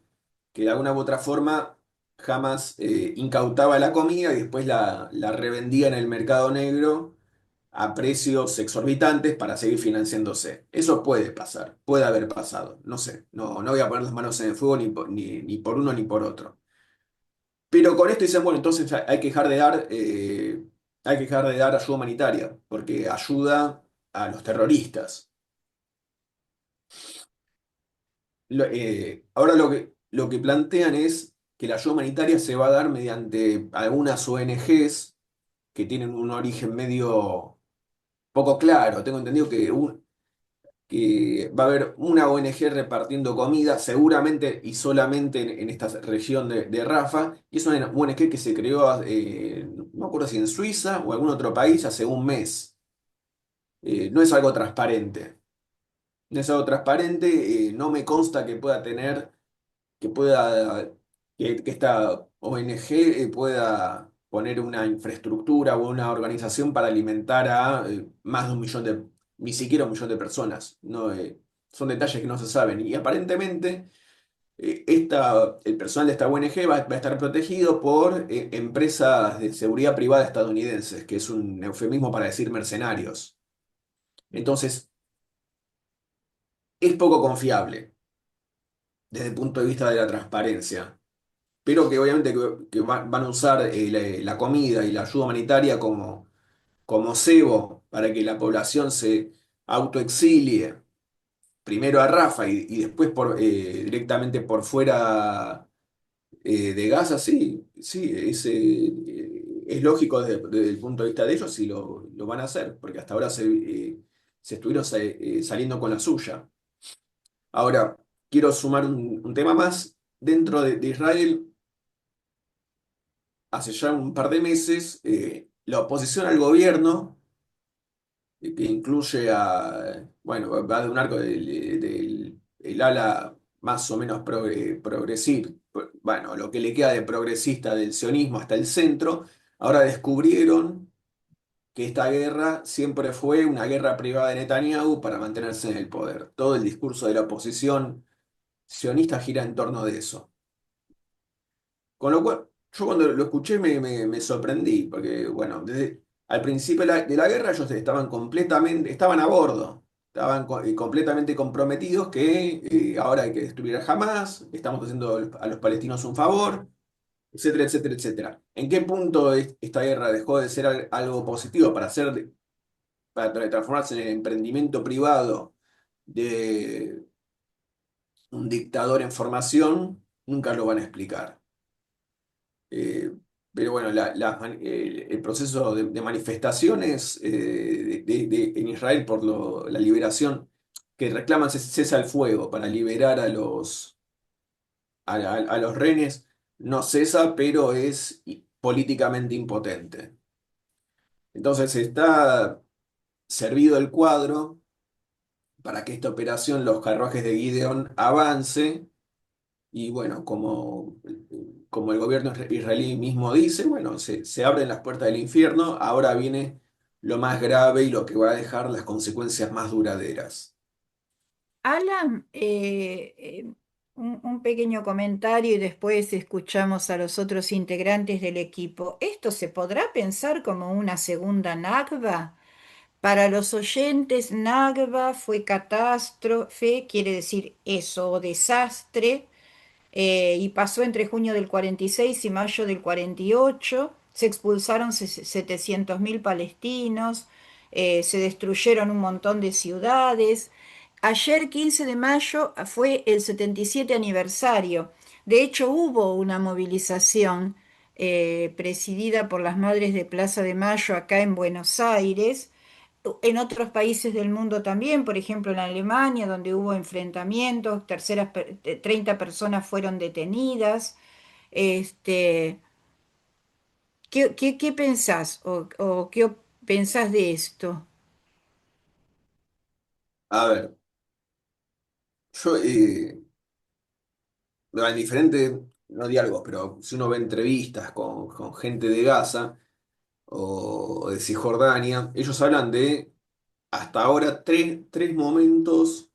que de alguna u otra forma jamás incautaba la comida y después la revendía en el mercado negro a precios exorbitantes para seguir financiándose. Eso puede pasar, puede haber pasado, no sé, no voy a poner las manos en el fuego ni por uno ni por otro. Pero con esto dicen, bueno, entonces hay que dejar de dar ayuda humanitaria, porque ayuda a los terroristas. Ahora lo que plantean es que la ayuda humanitaria se va a dar mediante algunas ONGs que tienen un origen medio poco claro. Tengo entendido que va a haber una ONG repartiendo comida, seguramente y solamente en esta región de Rafa, y es una ONG que se creó, no me acuerdo si en Suiza o algún otro país, hace un mes. No es algo transparente. No es algo transparente, no me consta que pueda, que esta ONG pueda poner una infraestructura o una organización para alimentar a más de un millón ni siquiera un millón de personas. No, son detalles que no se saben. Y aparentemente el personal de esta ONG va a estar protegido por empresas de seguridad privada estadounidenses, que es un eufemismo para decir mercenarios. Entonces, es poco confiable desde el punto de vista de la transparencia, pero que obviamente van a usar la comida y la ayuda humanitaria como cebo para que la población se autoexilie, primero a Rafa y después directamente por fuera de Gaza, sí, sí, es lógico desde el punto de vista de ellos si lo van a hacer, porque hasta ahora se estuvieron saliendo con la suya. Ahora, quiero sumar un tema más. Dentro de Israel, hace ya un par de meses, la oposición al gobierno, que incluye bueno, va de un arco del el ala más o menos progresista, bueno, lo que le queda de progresista del sionismo hasta el centro, ahora descubrieron que esta guerra siempre fue una guerra privada de Netanyahu para mantenerse en el poder. Todo el discurso de la oposición sionista gira en torno de eso. Con lo cual, yo cuando lo escuché me sorprendí, porque bueno, al principio de la guerra ellos estaban a bordo, estaban completamente comprometidos que ahora hay que destruir a Hamas, estamos haciendo a los palestinos un favor, etcétera, etcétera, etcétera. ¿En qué punto esta guerra dejó de ser algo positivo para transformarse en el emprendimiento privado de un dictador en formación? Nunca lo van a explicar. Eh, pero bueno, el proceso de manifestaciones en Israel por la liberación, que reclaman cese al fuego para liberar a los rehenes, no cesa, pero es políticamente impotente. Entonces está servido el cuadro para que esta operación, los carruajes de Gideon, avance. Y bueno, como el gobierno israelí mismo dice, bueno, se abren las puertas del infierno, ahora viene lo más grave y lo que va a dejar las consecuencias más duraderas. Alan, un pequeño comentario y después escuchamos a los otros integrantes del equipo. ¿Esto se podrá pensar como una segunda Nakba? Para los oyentes, Nakba fue catástrofe, quiere decir eso, o desastre, y pasó entre junio del 46 y mayo del 48. Se expulsaron 700.000 palestinos, se destruyeron un montón de ciudades. Ayer, 15 de mayo, fue el 77 aniversario. De hecho, hubo una movilización presidida por las Madres de Plaza de Mayo acá en Buenos Aires, en otros países del mundo también, por ejemplo en Alemania, donde hubo enfrentamientos, 30 personas fueron detenidas. Este, ¿qué pensás o qué pensás de esto? A ver, yo, en diferentes, no diálogos, pero si uno ve entrevistas con gente de Gaza o de Cisjordania, ellos hablan de hasta ahora tres momentos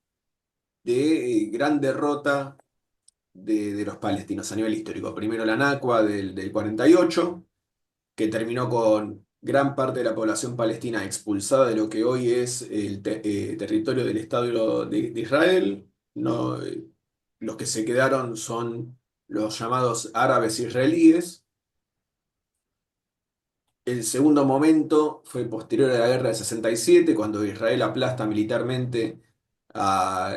de gran derrota de los palestinos a nivel histórico. Primero la Nakba del 48, que terminó con gran parte de la población palestina expulsada de lo que hoy es el territorio del Estado de Israel. No, los que se quedaron son los llamados árabes israelíes. El segundo momento fue posterior a la guerra de 67, cuando Israel aplasta militarmente a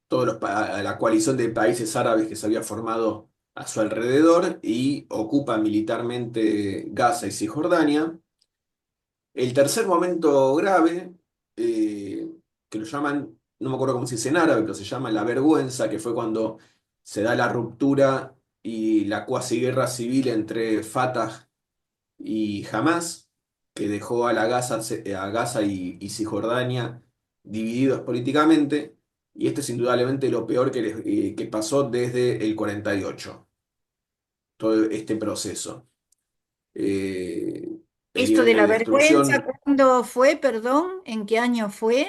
todos a la coalición de países árabes que se había formado a su alrededor y ocupa militarmente Gaza y Cisjordania. El tercer momento grave, que lo llaman, no me acuerdo cómo se dice en árabe, pero se llama la vergüenza, que fue cuando se da la ruptura y la cuasi guerra civil entre Fatah y Hamas, que dejó a Gaza y Cisjordania divididos políticamente, y esto es indudablemente lo peor que pasó desde el 48 todo este proceso. El Esto nivel de de la vergüenza, destrucción, ¿cuándo fue, perdón? ¿En qué año fue?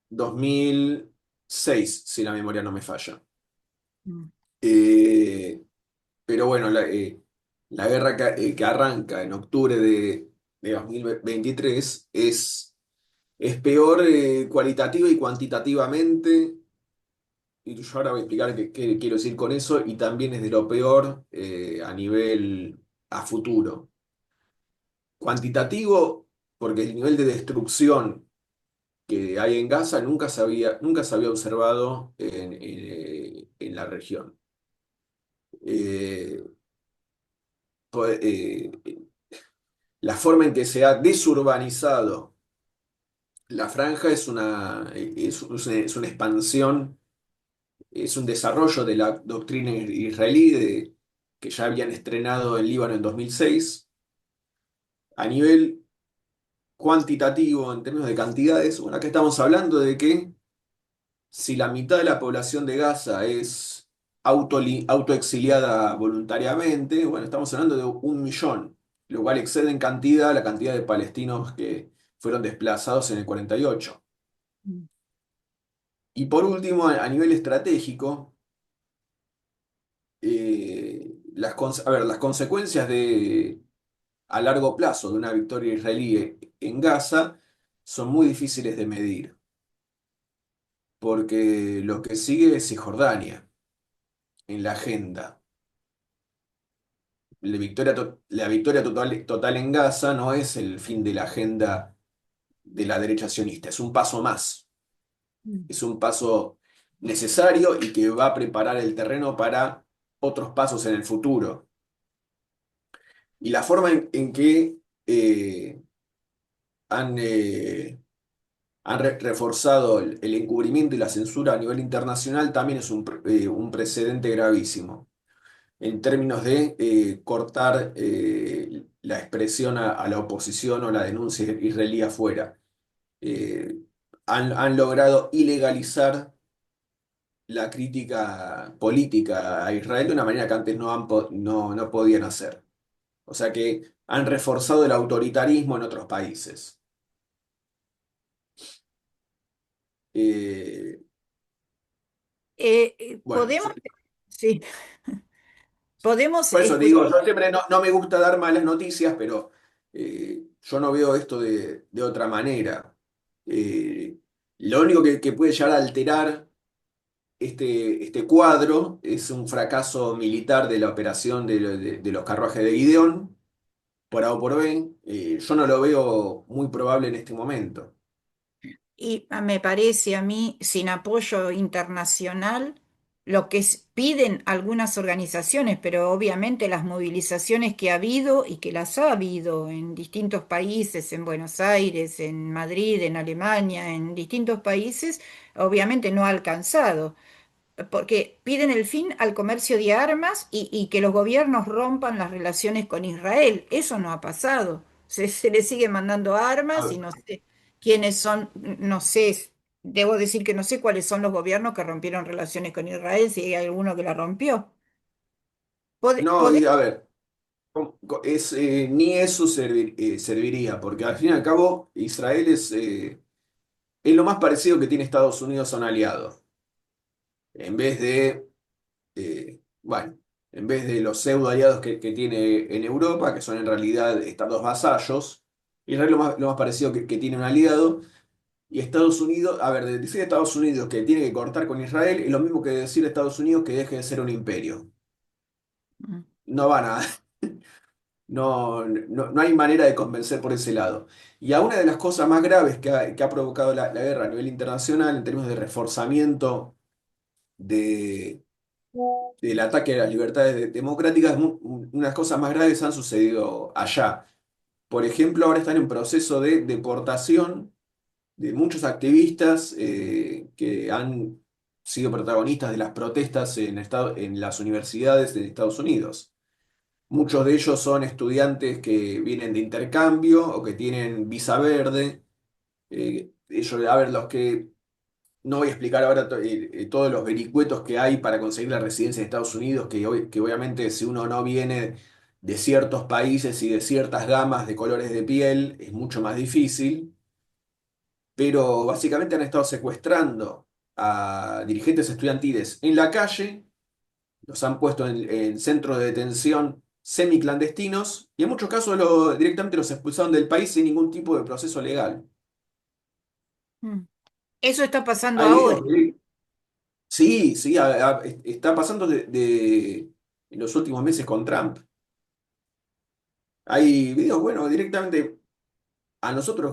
2006 si la memoria no me falla. Mm. Eh, pero bueno, la guerra que arranca en octubre de 2023 es Es peor cualitativa y cuantitativamente. Y yo ahora voy a explicar qué quiero decir con eso, y también es de lo peor a nivel a futuro. Cuantitativo, porque el nivel de destrucción que hay en Gaza nunca se había observado en la región. Eh, la forma en que se ha desurbanizado la franja es una expansión, es un desarrollo de la doctrina israelí que ya habían estrenado en Líbano en 2006. A nivel cuantitativo, en términos de cantidades, bueno, acá estamos hablando de que si la mitad de la población de Gaza es autoexiliada voluntariamente, bueno, estamos hablando de 1 millón, lo cual excede en cantidad la cantidad de palestinos que fueron desplazados en el 48. Y por último, a nivel estratégico, las consecuencias a largo plazo de una victoria israelí en Gaza son muy difíciles de medir, porque lo que sigue es Cisjordania en la agenda. La victoria total en Gaza no es el fin de la agenda de la derecha sionista, es un paso más, es un paso necesario y que va a preparar el terreno para otros pasos en el futuro. Y la forma en que eh, han, reforzado el encubrimiento y la censura a nivel internacional también es un precedente gravísimo en términos de cortar la expresión a la oposición o la denuncia israelí afuera. Eh, han logrado ilegalizar la crítica política a Israel de una manera que antes no podían hacer. O sea que han reforzado el autoritarismo en otros países. Eh, bueno, Podemos, sí, podemos por eso te escuchar. digo, yo siempre no me gusta dar malas noticias, pero yo no veo esto de otra manera. Lo único que puede llegar a alterar este cuadro es un fracaso militar de la operación de los carruajes de Gideón, por A o por B. Yo no lo veo muy probable en este momento. Y me parece a mí, sin apoyo internacional, lo que piden algunas organizaciones, pero obviamente las movilizaciones que ha habido y que las ha habido en distintos países, en Buenos Aires, en Madrid, en Alemania, en distintos países, obviamente no ha alcanzado porque piden el fin al comercio de armas y que los gobiernos rompan las relaciones con Israel. Eso no ha pasado. Se le sigue mandando armas y no sé quiénes son, no sé, debo decir que no sé cuáles son los gobiernos que rompieron relaciones con Israel, si hay alguno que la rompió. No, y a ver, ni eso serviría, porque al fin y al cabo Israel es lo más parecido que tiene Estados Unidos a un aliado. En vez bueno, en vez de los pseudo aliados que tiene en Europa, que son en realidad estados vasallos, Israel es lo más parecido que tiene un aliado. Y Estados Unidos, a ver, decir a Estados Unidos que tiene que cortar con Israel es lo mismo que decir a Estados Unidos que deje de ser un imperio. Mm. No van a, no hay manera de convencer por ese lado. Y a una de las cosas más graves que ha provocado la guerra a nivel internacional en términos de reforzamiento de, del ataque a las libertades democráticas, unas cosas más graves han sucedido allá. Por ejemplo, ahora están en proceso de deportación de muchos activistas que han sido protagonistas de las protestas en las universidades de Estados Unidos. Muchos de ellos son estudiantes que vienen de intercambio o que tienen visa verde. Ellos, a ver, los que no voy a explicar ahora todos los vericuetos que hay para conseguir la residencia en Estados Unidos, que obviamente si uno no viene de ciertos países y de ciertas gamas de colores de piel, es mucho más difícil. Pero básicamente han estado secuestrando a dirigentes estudiantiles en la calle, los han puesto en centros de detención semiclandestinos y en muchos casos directamente los expulsaron del país sin ningún tipo de proceso legal. Mm. Eso está pasando Hay ahora. videos sí, sí, está pasando en los últimos meses con Trump. Hay videos, bueno, directamente a nosotros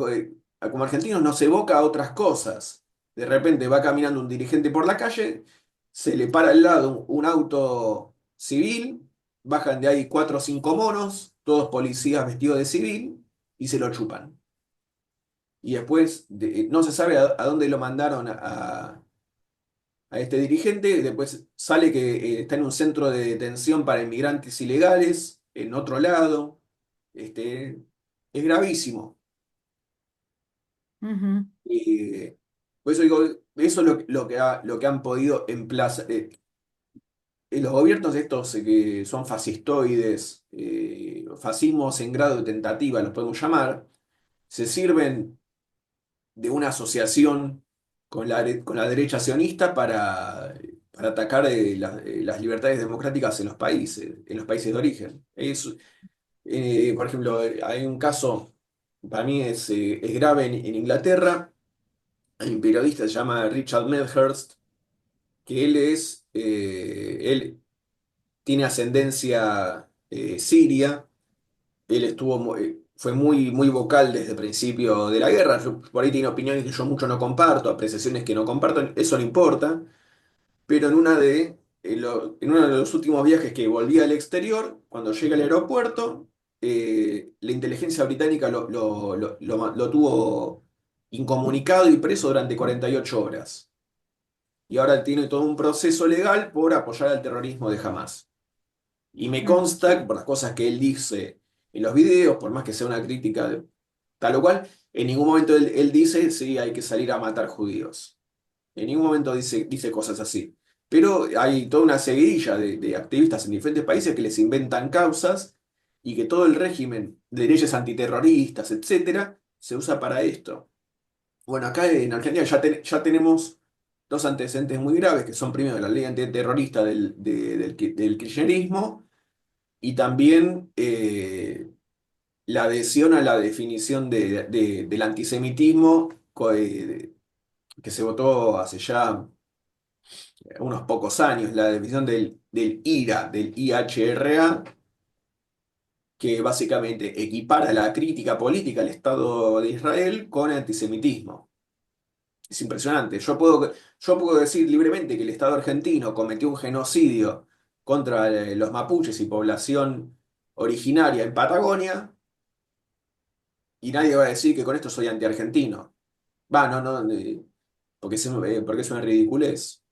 como argentinos nos evoca a otras cosas. De repente va caminando un dirigente por la calle, se le para al lado un auto civil, bajan de ahí cuatro o cinco monos, todos policías vestidos de civil, y se lo chupan. Y después no se sabe a dónde lo mandaron a este dirigente, después sale que está en un centro de detención para inmigrantes ilegales, en otro lado. Este, es gravísimo. Ujú, Por eso digo, eso es lo que han podido emplazar. Los gobiernos estos que son fascistoides, fascismos en grado de tentativa, los podemos llamar, se sirven de una asociación con la derecha sionista para atacar las libertades democráticas en los países de origen. Por ejemplo, hay un caso, para mí es grave en Inglaterra. Hay un periodista que se llama Richard Medhurst, que él tiene ascendencia siria. Él fue muy vocal desde el principio de la guerra. Por ahí tiene opiniones que yo mucho no comparto, apreciaciones que no comparto, eso no importa. Pero en uno de los últimos viajes que volví al exterior, cuando llega al aeropuerto, la inteligencia británica lo tuvo incomunicado y preso durante 48 horas. Y ahora tiene todo un proceso legal por apoyar al terrorismo de Hamas. Y me mm. consta que por las cosas que él dice en los videos, por más que sea una crítica tal o cual, en ningún momento él dice, sí, hay que salir a matar judíos. En ningún momento dice cosas así. Pero hay toda una seguidilla de activistas en diferentes países que les inventan causas y que todo el régimen de leyes antiterroristas, etcétera, se usa para esto. Bueno, acá en Argentina ya tenemos dos antecedentes muy graves, que son primero la ley antiterrorista del kirchnerismo y también la adhesión a la definición del antisemitismo que se votó hace ya unos pocos años, la definición del IRA, del IHRA, que básicamente equipara la crítica política al Estado de Israel con antisemitismo. Es impresionante. Yo puedo decir libremente que el Estado argentino cometió un genocidio contra los mapuches y población originaria en Patagonia, y nadie va a decir que con esto soy anti-argentino. Va, no, porque es una ridiculez.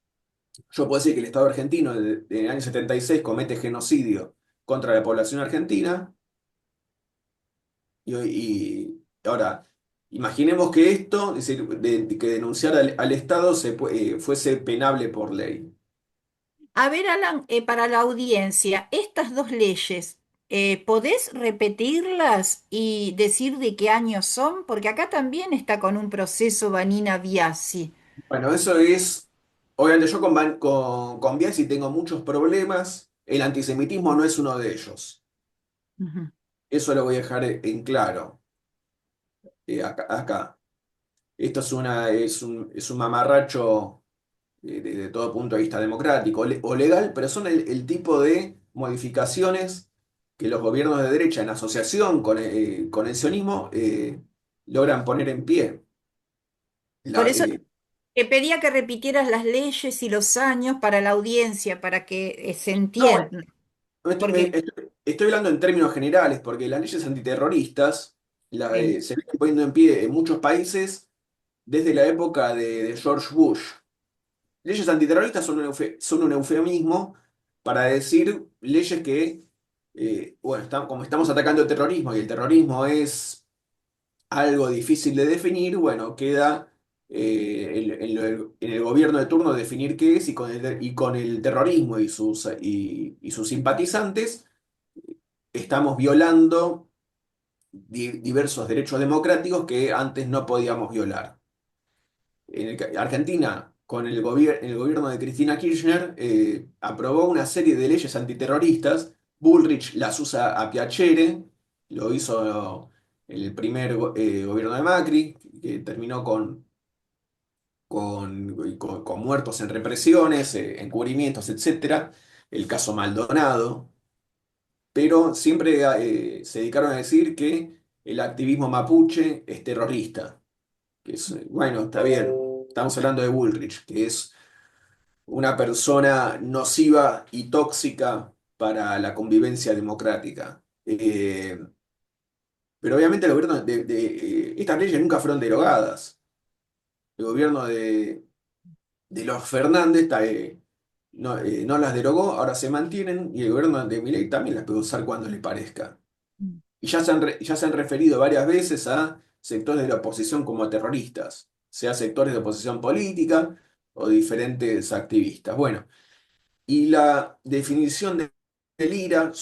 Yo puedo decir que el Estado argentino en el año 76 comete genocidio contra la población argentina y ahora, imaginemos que esto, es decir, que denunciar al Estado fuese penable por ley. A ver, Alan, para la audiencia, estas dos leyes, ¿podés repetirlas y decir de qué año son? Porque acá también está con un proceso Vanina Biasi. Bueno, eso es, obviamente yo con Biasi tengo muchos problemas, el antisemitismo no es uno de ellos, Ujú. eso lo voy a dejar en claro acá. Esto es un mamarracho de todo punto de vista democrático o legal, pero son el tipo de modificaciones que los gobiernos de derecha, en asociación con el sionismo, logran poner en pie. Por La- eso eh, te pedía que repitieras las leyes y los años para la audiencia, para que se no, bueno, entienda. Porque, estoy hablando en términos generales, porque las leyes antiterroristas sí. se vienen poniendo en pie en muchos países desde la época de George Bush. Leyes antiterroristas son un eufemismo para decir leyes que, bueno, como estamos atacando el terrorismo y el terrorismo es algo difícil de definir, bueno, queda en el gobierno de turno definir qué es y con el terrorismo y sus simpatizantes estamos violando diversos derechos democráticos que antes no podíamos violar. Argentina, con el gobierno de Cristina Kirchner, aprobó una serie de leyes antiterroristas. Bullrich las usa a piacere, lo hizo el primer gobierno de Macri, que terminó con muertos en represiones, encubrimientos, etcétera, el caso Maldonado, pero siempre se dedicaron a decir que el activismo mapuche es terrorista, que es, bueno, está bien, estamos hablando de Bullrich, que es una persona nociva y tóxica para la convivencia democrática. Pero obviamente el gobierno estas leyes nunca fueron derogadas. El gobierno de los Fernández no las derogó, ahora se mantienen y el gobierno de Milei también las puede usar cuando le parezca. Mm. Y ya se han referido varias veces a sectores de la oposición como terroristas, sea sectores de oposición política o diferentes activistas. Bueno, y la definición del IRA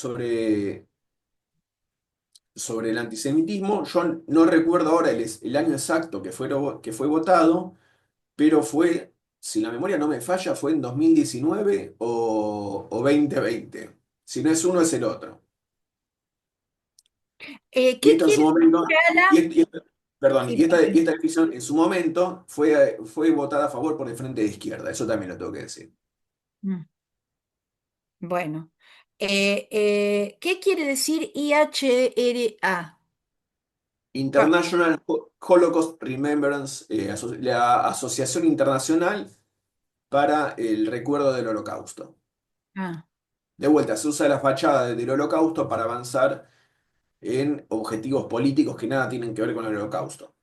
sobre el antisemitismo, yo no recuerdo ahora el año exacto que fue votado, pero fue, si la memoria no me falla, fue en 2019 o 2020. Si no es uno, es el otro. Y ¿Qué esto en su quiere momento, decir, Alan? perdón, Sí, y esta decisión en su momento fue votada a favor por el Frente de Izquierda, eso también lo tengo que decir. mm, bueno. ¿Qué quiere decir IHRA? Pa- International Holocaust Remembrance, la Asociación Internacional para el Recuerdo del Holocausto. ah, De vuelta, se usa la fachada del Holocausto para avanzar en objetivos políticos que nada tienen que ver con el Holocausto.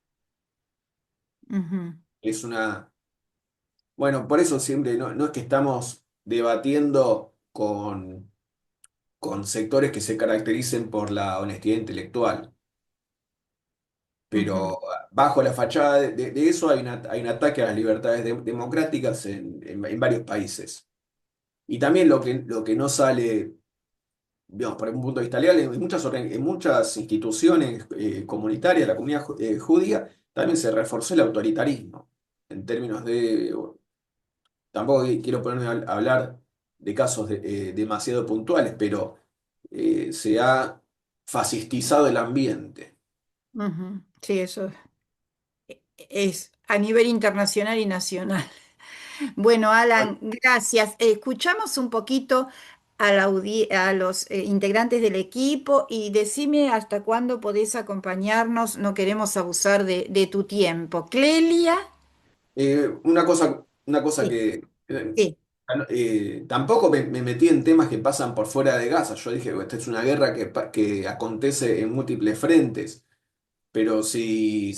ujú, Es una... Bueno, por eso siempre no es que estamos debatiendo con sectores que se caractericen por la honestidad intelectual, ujú, pero bajo la fachada de eso hay un ataque a las libertades democráticas en varios países. Y también lo que no sale, digamos, por un punto de vista legal, en muchas instituciones comunitarias, la comunidad judía, también se reforzó el autoritarismo, en términos de, tampoco quiero ponerme a hablar de casos demasiado puntuales, pero se ha fascistizado el ambiente. ujú. Sí, eso es a nivel internacional y nacional. Bueno, Bueno, Alan, gracias. Escuchamos un poquito a los integrantes del equipo y decime hasta cuándo podés acompañarnos. No queremos abusar de tu tiempo. Clelia. una cosa Sí, que sí, tampoco me metí en temas que pasan por fuera de Gaza. Yo dije, esta es una guerra que acontece en múltiples frentes. Pero si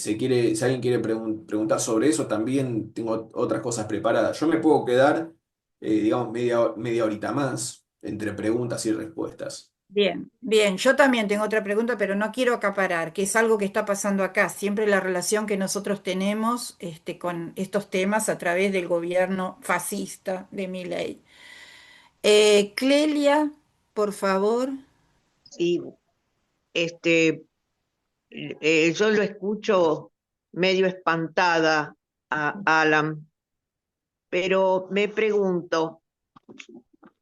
alguien quiere preguntar sobre eso, también tengo otras cosas preparadas. Yo me puedo quedar, digamos, media horita más entre preguntas y respuestas. bien, bien. Yo también tengo otra pregunta, pero no quiero acaparar, que es algo que está pasando acá. Siempre la relación que nosotros tenemos con estos temas a través del gobierno fascista de Milei. Clelia, por favor. Sí, este, yo lo escucho medio espantada a Alan, pero me pregunto,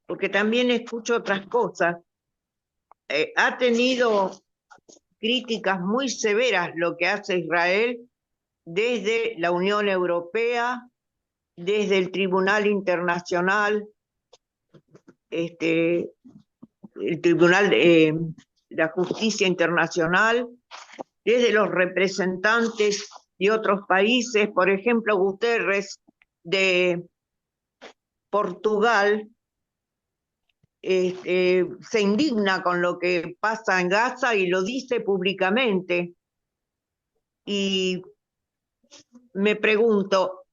porque también escucho otras cosas, ha tenido críticas muy severas lo que hace Israel desde la Unión Europea, desde el Tribunal Internacional, este, el Tribunal de la Justicia Internacional, desde los representantes de otros países, por ejemplo, Guterres de Portugal, se indigna con lo que pasa en Gaza y lo dice públicamente. Y me pregunto,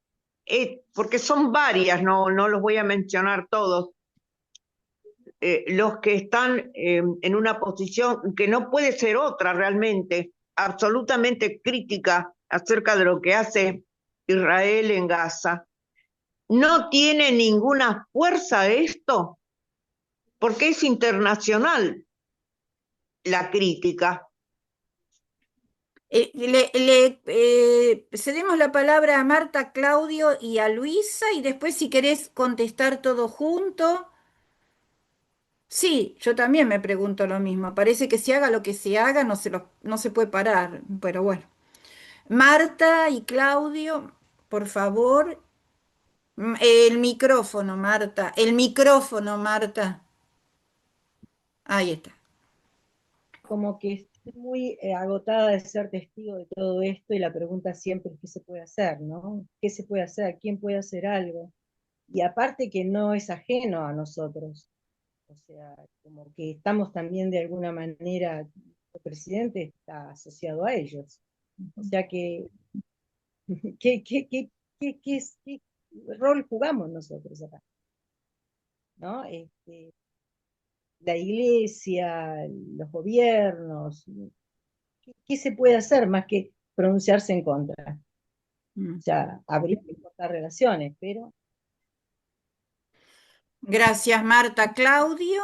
porque son varias, no los voy a mencionar todos, los que están en una posición que no puede ser otra realmente, absolutamente crítica acerca de lo que hace Israel en Gaza. ¿No tiene ninguna fuerza esto? Porque es internacional la crítica. Cedemos la palabra a Marta, Claudio y a Luisa y después si querés contestar todo junto. Sí, yo también me pregunto lo mismo. Parece que se haga lo que se haga, no se puede parar, pero bueno. Marta y Claudio, por favor. El micrófono, Marta. El micrófono, Marta. Ahí está. Como que estoy muy agotada de ser testigo de todo esto y la pregunta siempre es qué se puede hacer, ¿no? ¿Qué se puede hacer? ¿Quién puede hacer algo? Y aparte que no es ajeno a nosotros, o sea, como que estamos también de alguna manera, el presidente está asociado a ellos. O sea que, ¿qué, qué, qué, qué rol jugamos nosotros acá? ¿No? La iglesia, los gobiernos, ¿qué se puede hacer más que pronunciarse en contra? Mm. O sea, habría que cortar relaciones, pero Gracias, Marta. Claudio.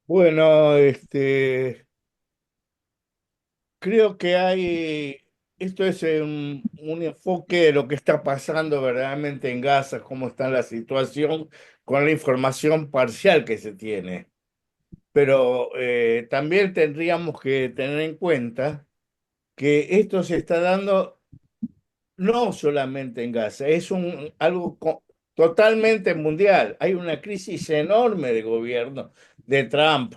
Bueno, creo que esto es un enfoque de lo que está pasando verdaderamente en Gaza, cómo está la situación con la información parcial que se tiene. Pero también tendríamos que tener en cuenta que esto se está dando no solamente en Gaza, es algo totalmente mundial. Hay una crisis enorme de gobierno de Trump.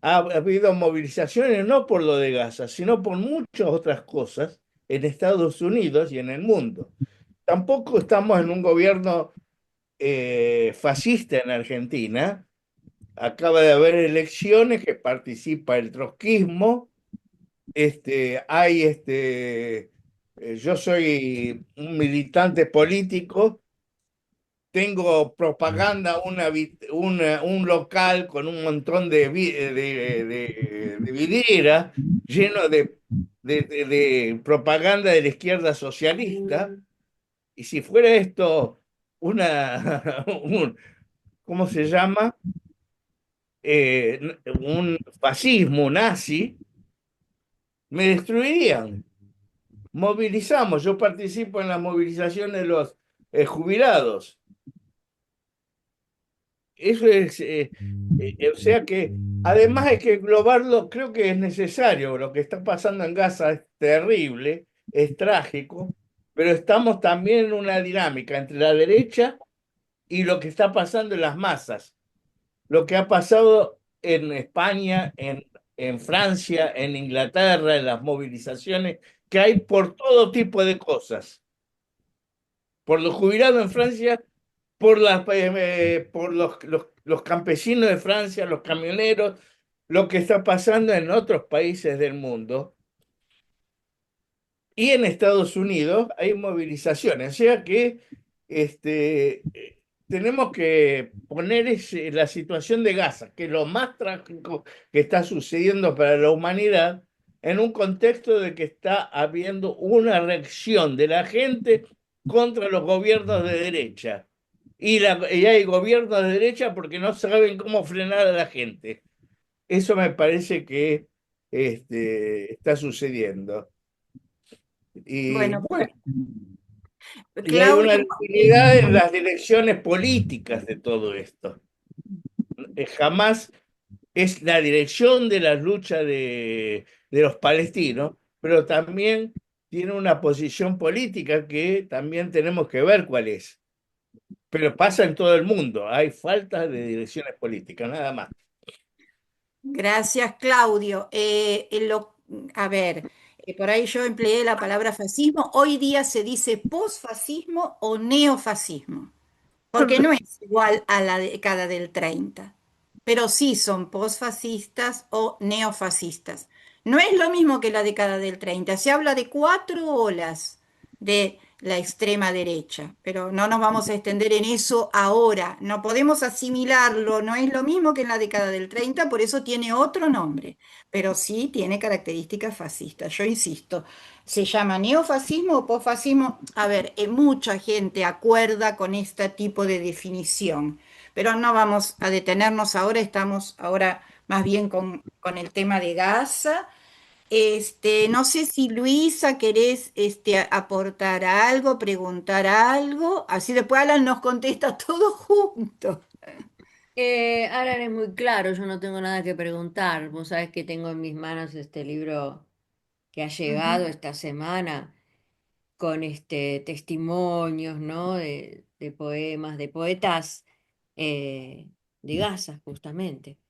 Ha habido movilizaciones no por lo de Gaza, sino por muchas otras cosas en Estados Unidos y en el mundo. Tampoco estamos en un gobierno fascista en Argentina. Acaba de haber elecciones que participa el trotskismo. Yo soy un militante político, tengo propaganda, un local con un montón de vidriera lleno de propaganda de la izquierda socialista. Y si fuera esto ¿cómo se llama? Un fascismo nazi, me destruirían. Movilizamos, yo participo en la movilización de los jubilados. Eso es, o sea que además hay que englobarlo, creo que es necesario. Lo que está pasando en Gaza es terrible, es trágico, pero estamos también en una dinámica entre la derecha y lo que está pasando en las masas. Lo que ha pasado en España, en Francia, en Inglaterra, en las movilizaciones que hay por todo tipo de cosas. Por los jubilados en Francia, por los campesinos de Francia, los camioneros, lo que está pasando en otros países del mundo. Y en Estados Unidos hay movilizaciones, o sea que tenemos que poner la situación de Gaza, que es lo más trágico que está sucediendo para la humanidad, en un contexto de que está habiendo una reacción de la gente contra los gobiernos de derecha. Y hay gobiernos de derecha porque no saben cómo frenar a la gente. Eso me parece que está sucediendo. Y Bueno, bueno, y hay una Claudio, debilidad en las direcciones políticas de todo esto. Jamás es la dirección de la lucha de los palestinos, pero también tiene una posición política que también tenemos que ver cuál es. Pero pasa en todo el mundo, hay falta de direcciones políticas, nada más. gracias, Claudio. A ver, por ahí yo empleé la palabra fascismo. Hoy día se dice posfascismo o neofascismo, porque no es igual a la década del 30, pero sí son posfascistas o neofascistas. No es lo mismo que la década del 30. Se habla de cuatro olas de la extrema derecha, pero no nos vamos a extender en eso ahora. No podemos asimilarlo, no es lo mismo que en la década del 30, por eso tiene otro nombre, pero sí tiene características fascistas. Yo insisto, se llama neofascismo o posfascismo. A ver, mucha gente acuerda con este tipo de definición, pero no vamos a detenernos ahora, estamos ahora más bien con el tema de Gaza. No sé si Luisa querés aportar algo, preguntar algo, así después Alan nos contesta todo junto. Alan es muy claro, yo no tengo nada que preguntar. Vos sabés que tengo en mis manos este libro que ha llegado Ujú. esta semana con testimonios, ¿no? De poemas, de poetas eh, de Gaza, justamente.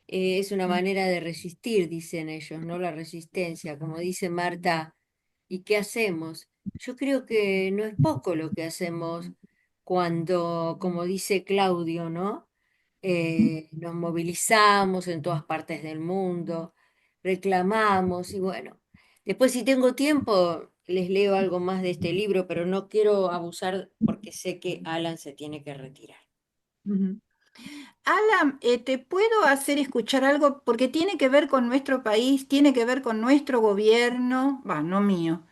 Es una manera de resistir, dicen ellos, ¿no? La resistencia, como dice Marta, ¿y qué hacemos? Yo creo que no es poco lo que hacemos cuando, como dice Claudio, ¿no? Nos movilizamos en todas partes del mundo, reclamamos y bueno, después si tengo tiempo les leo algo más de este libro, pero no quiero abusar porque sé que Alan se tiene que retirar. Ujú. Alan, ¿te puedo hacer escuchar algo? Porque tiene que ver con nuestro país, tiene que ver con nuestro gobierno, va, no mío.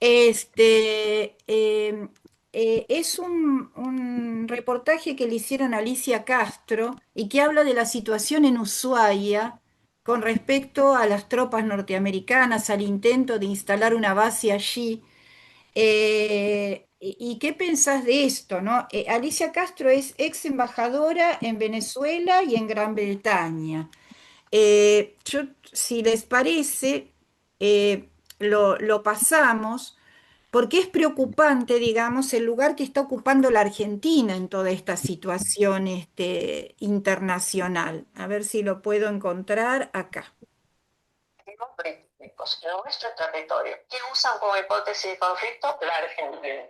Este es un reportaje que le hicieron a Alicia Castro y que habla de la situación en Ushuaia con respecto a las tropas norteamericanas, al intento de instalar una base allí. ¿Y qué pensás de esto, no? Alicia Castro es ex embajadora en Venezuela y en Gran Bretaña. Yo, si les parece, lo pasamos porque es preocupante, digamos, el lugar que está ocupando la Argentina en toda esta situación internacional. A ver si lo puedo encontrar acá. Británicos en nuestro territorio que usan como hipótesis de conflicto la Argentina.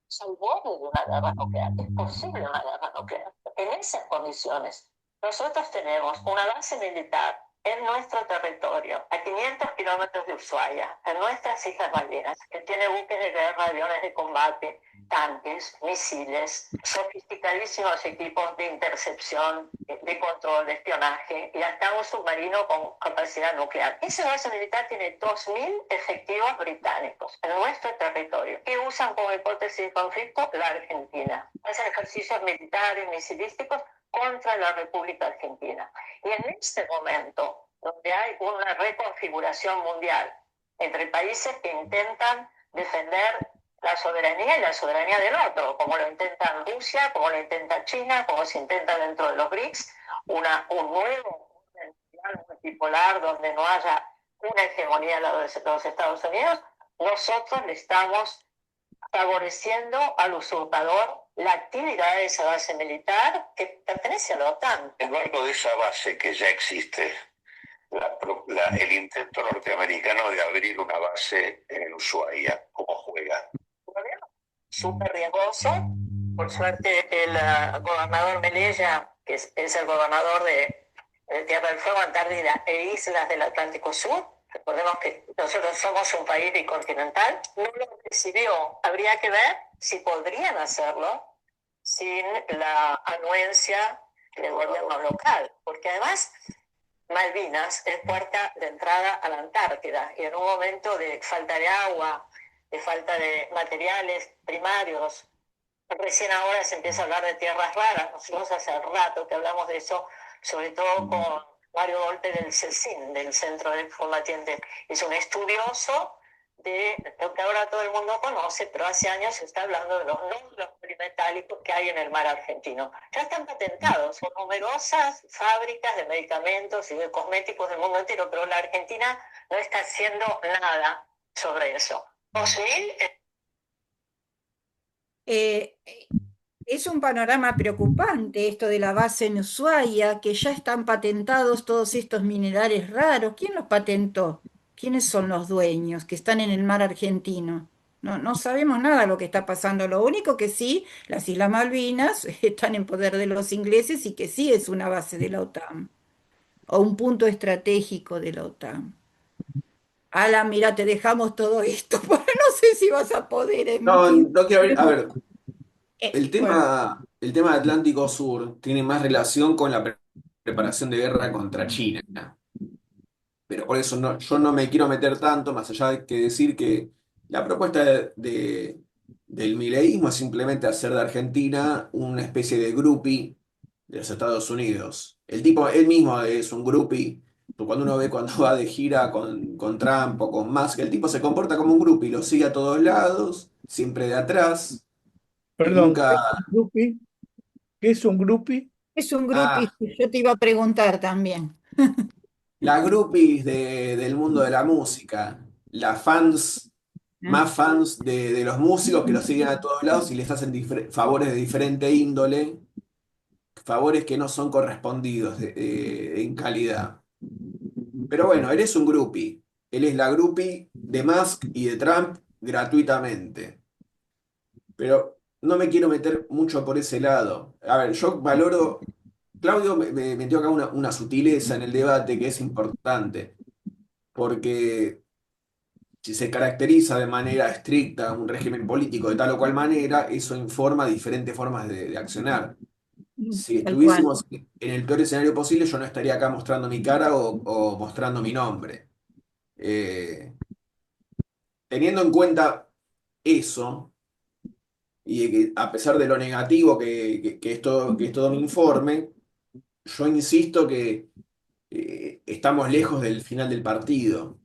Es el borde de una guerra nuclear, es posible una guerra nuclear. En esas condiciones, nosotros tenemos una base militar en nuestro territorio, a 500 kilómetros de Ushuaia, en nuestras Islas Malvinas, que tiene buques de guerra, aviones de combate, tanques, misiles, sofisticadísimos equipos de intercepción, de control, de espionaje, y hasta un submarino con capacidad nuclear. Esa base militar tiene 2.000 efectivos británicos en nuestro territorio, que usan como hipótesis de conflicto la Argentina. Hacen ejercicios militares, misilísticos contra la República Argentina. Y en este momento, donde hay una reconfiguración mundial entre países que intentan defender la soberanía y la soberanía del otro, como lo intenta Rusia, como lo intenta China, como se intenta dentro de los BRICS, un nuevo orden mundial multipolar donde no haya una hegemonía de los Estados Unidos, nosotros le estamos favoreciendo al usurpador la actividad de esa base militar que pertenece a la OTAN. En marco de esa base que ya existe, el intento norteamericano de abrir una base en Ushuaia, ¿cómo juega? Súper riesgoso. Por suerte, el gobernador Melella, que es el gobernador de Tierra del Fuego, Antártida e Islas del Atlántico Sur, recordemos que nosotros somos un país bicontinental, no lo recibió. Habría que ver si podrían hacerlo sin la anuencia del gobierno local, porque además Malvinas es puerta de entrada a la Antártida y en un momento de falta de agua, de falta de materiales primarios, recién ahora se empieza a hablar de tierras raras. Nosotros hace rato que hablamos de eso, sobre todo con Mario Volpe del CECIN, del Centro de Combatientes. Es un estudioso de lo que ahora todo el mundo conoce, pero hace años se está hablando de los nódulos polimetálicos que hay en el mar argentino. Ya están patentados, son numerosas fábricas de medicamentos y de cosméticos del mundo entero, pero la Argentina no está haciendo nada sobre eso. 2000 Eh, es un panorama preocupante esto de la base en Ushuaia, que ya están patentados todos estos minerales raros. ¿Quién los patentó? ¿Quiénes son los dueños que están en el mar argentino? No, no sabemos nada de lo que está pasando. Lo único que sí, las Islas Malvinas están en poder de los ingleses y que sí es una base de la OTAN o un punto estratégico de la OTAN. Alan, mira, te dejamos todo esto, porque no sé si vas a poder en No, 15 no quiero ver. A ver, minutos. Bueno. el tema de Atlántico Sur tiene más relación con la preparación de guerra contra China. Pero por eso yo no me quiero meter tanto, más allá de que decir que la propuesta del mileísmo es simplemente hacer de Argentina una especie de groupie de los Estados Unidos. El tipo, él mismo es un groupie. Cuando uno ve cuando va de gira con Trump o con Musk, el tipo se comporta como un groupie, lo sigue a todos lados, siempre de atrás, y Perdón, ¿qué nunca... es un groupie? ¿Qué es un groupie? Es un grupo, y Ah, yo te iba a preguntar también. las groupies del mundo de la música, las fans Ah, más fans de los músicos que los siguen a todos lados y les hacen favores de diferente índole, favores que no son correspondidos en calidad. Pero bueno, él es un groupie. Él es la groupie de Musk y de Trump gratuitamente. Pero no me quiero meter mucho por ese lado. A ver, yo valoro. Claudio me metió acá una sutileza en el debate que es importante, porque si se caracteriza de manera estricta un régimen político de tal o cual manera, eso informa diferentes formas de accionar. Si Tal cual. estuviésemos en el peor escenario posible, yo no estaría acá mostrando mi cara o mostrando mi nombre. Eh, Teniendo en cuenta eso, y que a pesar de lo negativo que es todo mi informe, yo insisto que estamos lejos del final del partido.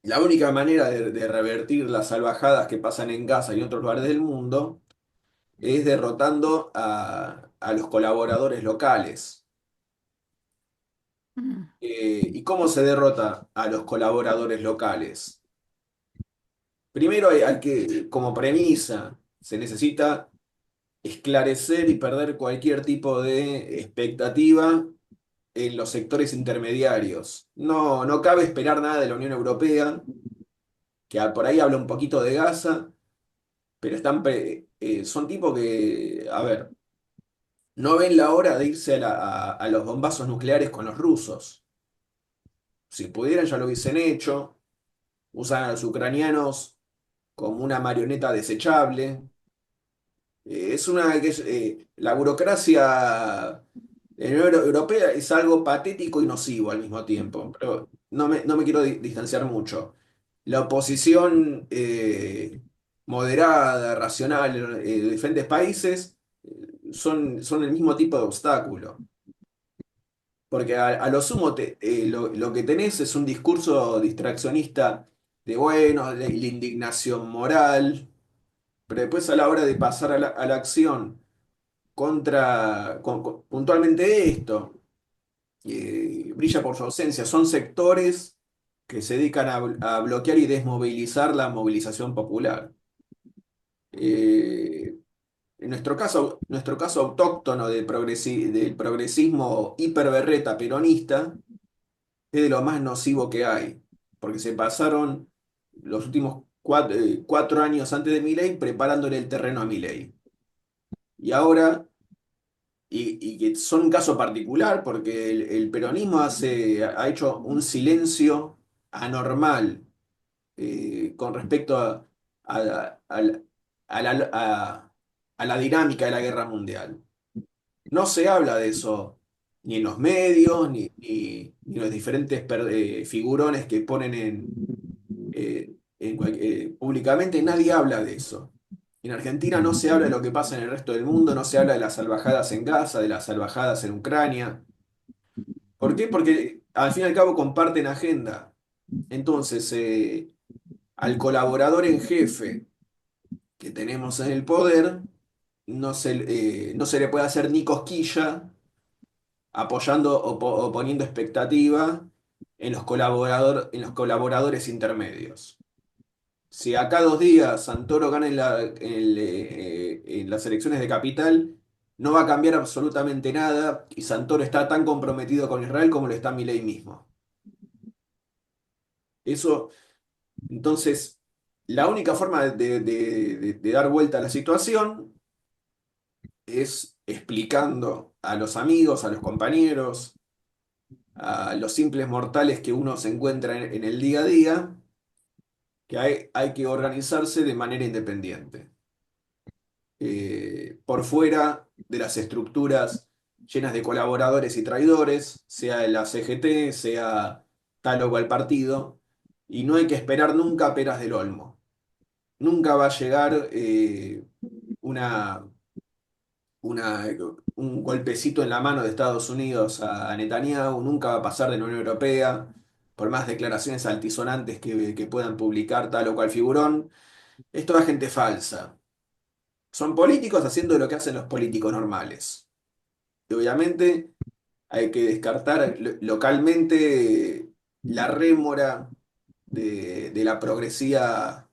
La única manera de revertir las salvajadas que pasan en Gaza y en otros lugares del mundo es derrotando a los colaboradores locales. Mm. ¿Y cómo se derrota a los colaboradores locales? Primero hay que, como premisa, se necesita esclarecer y perder cualquier tipo de expectativa en los sectores intermediarios. No cabe esperar nada de la Unión Europea, que por ahí habla un poquito de Gaza, pero son tipos que, a ver, no ven la hora de irse a los bombazos nucleares con los rusos. Si pudieran ya lo hubiesen hecho, usan a los ucranianos como una marioneta desechable. La burocracia en la Unión Europea es algo patético y nocivo al mismo tiempo, pero no me quiero distanciar mucho. La oposición moderada, racional, de diferentes países son el mismo tipo de obstáculo. Porque a lo sumo lo que tenés es un discurso distraccionista de, bueno, la indignación moral, pero después a la hora de pasar a la acción puntualmente esto, brilla por su ausencia. Son sectores que se dedican a bloquear y desmovilizar la movilización popular. Eh, en nuestro caso autóctono del progresismo hiperberreta peronista es de lo más nocivo que hay, porque se pasaron los últimos 4 años antes de Milei preparándole el terreno a Milei. Y ahora y que son un caso particular porque el peronismo ha hecho un silencio anormal con respecto a la, a- a la dinámica de la guerra mundial. No se habla de eso ni en los medios, ni en los diferentes figurones que ponen públicamente, nadie habla de eso. En Argentina no se habla de lo que pasa en el resto del mundo, no se habla de las salvajadas en Gaza, de las salvajadas en Ucrania. ¿Por qué? Porque al fin y al cabo comparten agenda. Entonces, al colaborador en jefe que tenemos en el poder, no se le puede hacer ni cosquilla apoyando o poniendo expectativa en los colaboradores intermedios. Si acá 2 días Santoro gana en las elecciones de capital, no va a cambiar absolutamente nada y Santoro está tan comprometido con Israel como lo está Milei mismo. Eso, entonces, la única forma de dar vuelta a la situación es explicando a los amigos, a los compañeros, a los simples mortales que uno se encuentra en el día a día, que hay que organizarse de manera independiente. Por fuera de las estructuras llenas de colaboradores y traidores, sea la CGT, sea tal o cual partido, y no hay que esperar nunca peras del olmo. Nunca va a llegar una, una- un golpecito en la mano de Estados Unidos a Netanyahu, nunca va a pasar de la Unión Europea, por más declaraciones altisonantes que puedan publicar tal o cual figurón. Es toda gente falsa. Son políticos haciendo lo que hacen los políticos normales. Y obviamente hay que descartar localmente la rémora de la progresía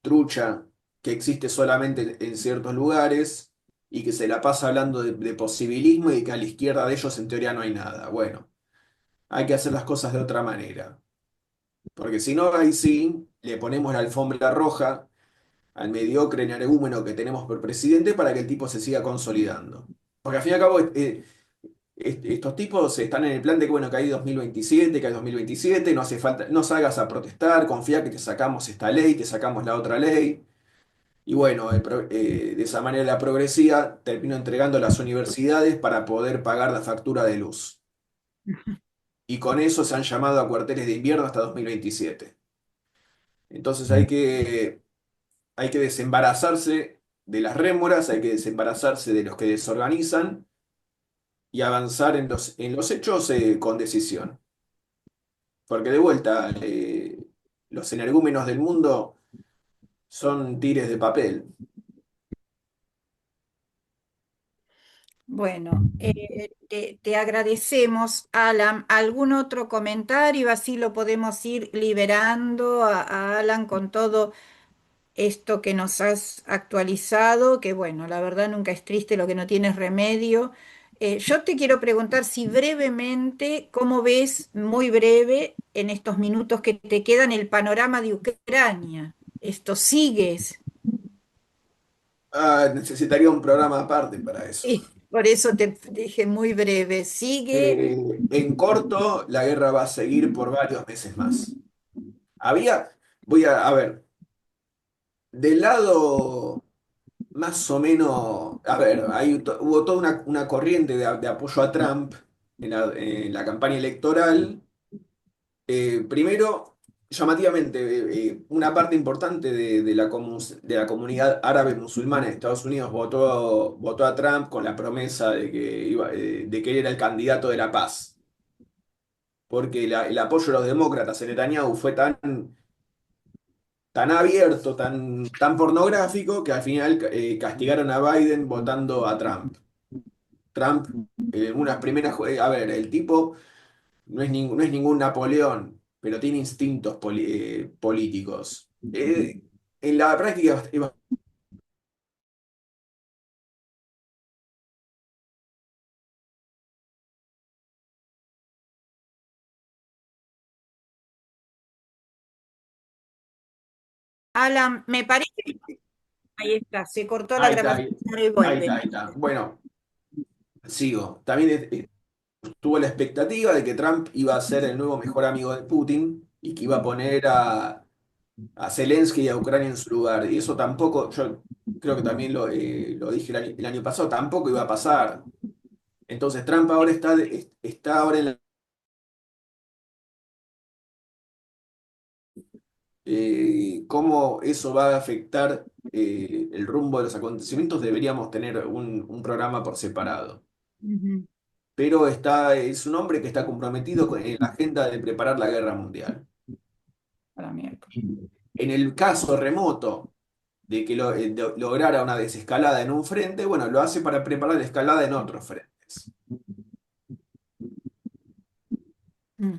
trucha que existe solamente en ciertos lugares y que se la pasa hablando de posibilismo y que a la izquierda de ellos en teoría no hay nada. Bueno, hay que hacer las cosas de otra manera, porque si no, ahí sí le ponemos la alfombra roja al mediocre energúmeno que tenemos por presidente para que el tipo se siga consolidando. Porque al fin y al cabo, estos tipos están en el plan de que, bueno, que hay 2027, que hay 2027, no hace falta, no salgas a protestar, confía que te sacamos esta ley, te sacamos la otra ley. Y bueno, de esa manera la progresía terminó entregando las universidades para poder pagar la factura de luz. Y con eso se han llamado a cuarteles de invierno hasta 2027. Entonces hay que desembarazarse de las rémoras, hay que desembarazarse de los que desorganizan y avanzar en los hechos con decisión. Porque de vuelta, los energúmenos del mundo son tigres de papel. Bueno, te agradecemos, Alan. ¿Algún otro comentario? Así lo podemos ir liberando a Alan con todo esto que nos has actualizado, que bueno, la verdad nunca es triste lo que no tiene remedio. Yo te quiero preguntar si brevemente, ¿cómo ves, muy breve, en estos minutos que te quedan, el panorama de Ucrania? ¿Esto sigues? Ah, necesitaría un programa aparte para eso. Sí, por eso te dije muy breve. ¿Sigue? En corto, la guerra va a seguir por varios meses más. Había, a ver, del lado más o menos, a ver, hubo toda una corriente de apoyo a Trump en la campaña electoral. Primero, llamativamente, una parte importante de la comunidad árabe musulmana de Estados Unidos votó a Trump con la promesa de que él era el candidato de la paz, porque el apoyo de los demócratas en Netanyahu fue tan abierto, tan pornográfico, que al final castigaron a Biden votando a Trump. Trump, unas primeras, a ver, el tipo no es ningún Napoleón, pero tiene instintos políticos. En la práctica, Alan, me parece que ahí está, se cortó la ahí está, grabación y ahí está, vuelve. ahí está. Bueno, sigo. También tuvo la expectativa de que Trump iba a ser el nuevo mejor amigo de Putin y que iba a poner a Zelensky y a Ucrania en su lugar. Y eso tampoco, yo creo que también lo dije el año pasado, tampoco iba a pasar. Entonces Trump ahora está ahora en cómo eso va a afectar el rumbo de los acontecimientos, deberíamos tener un programa por separado. Ujú. Pero es un hombre que está comprometido en la agenda de preparar la guerra mundial. Para miércoles. En el caso remoto de que lograra una desescalada en un frente, bueno, lo hace para preparar la escalada en otros frentes. Mm.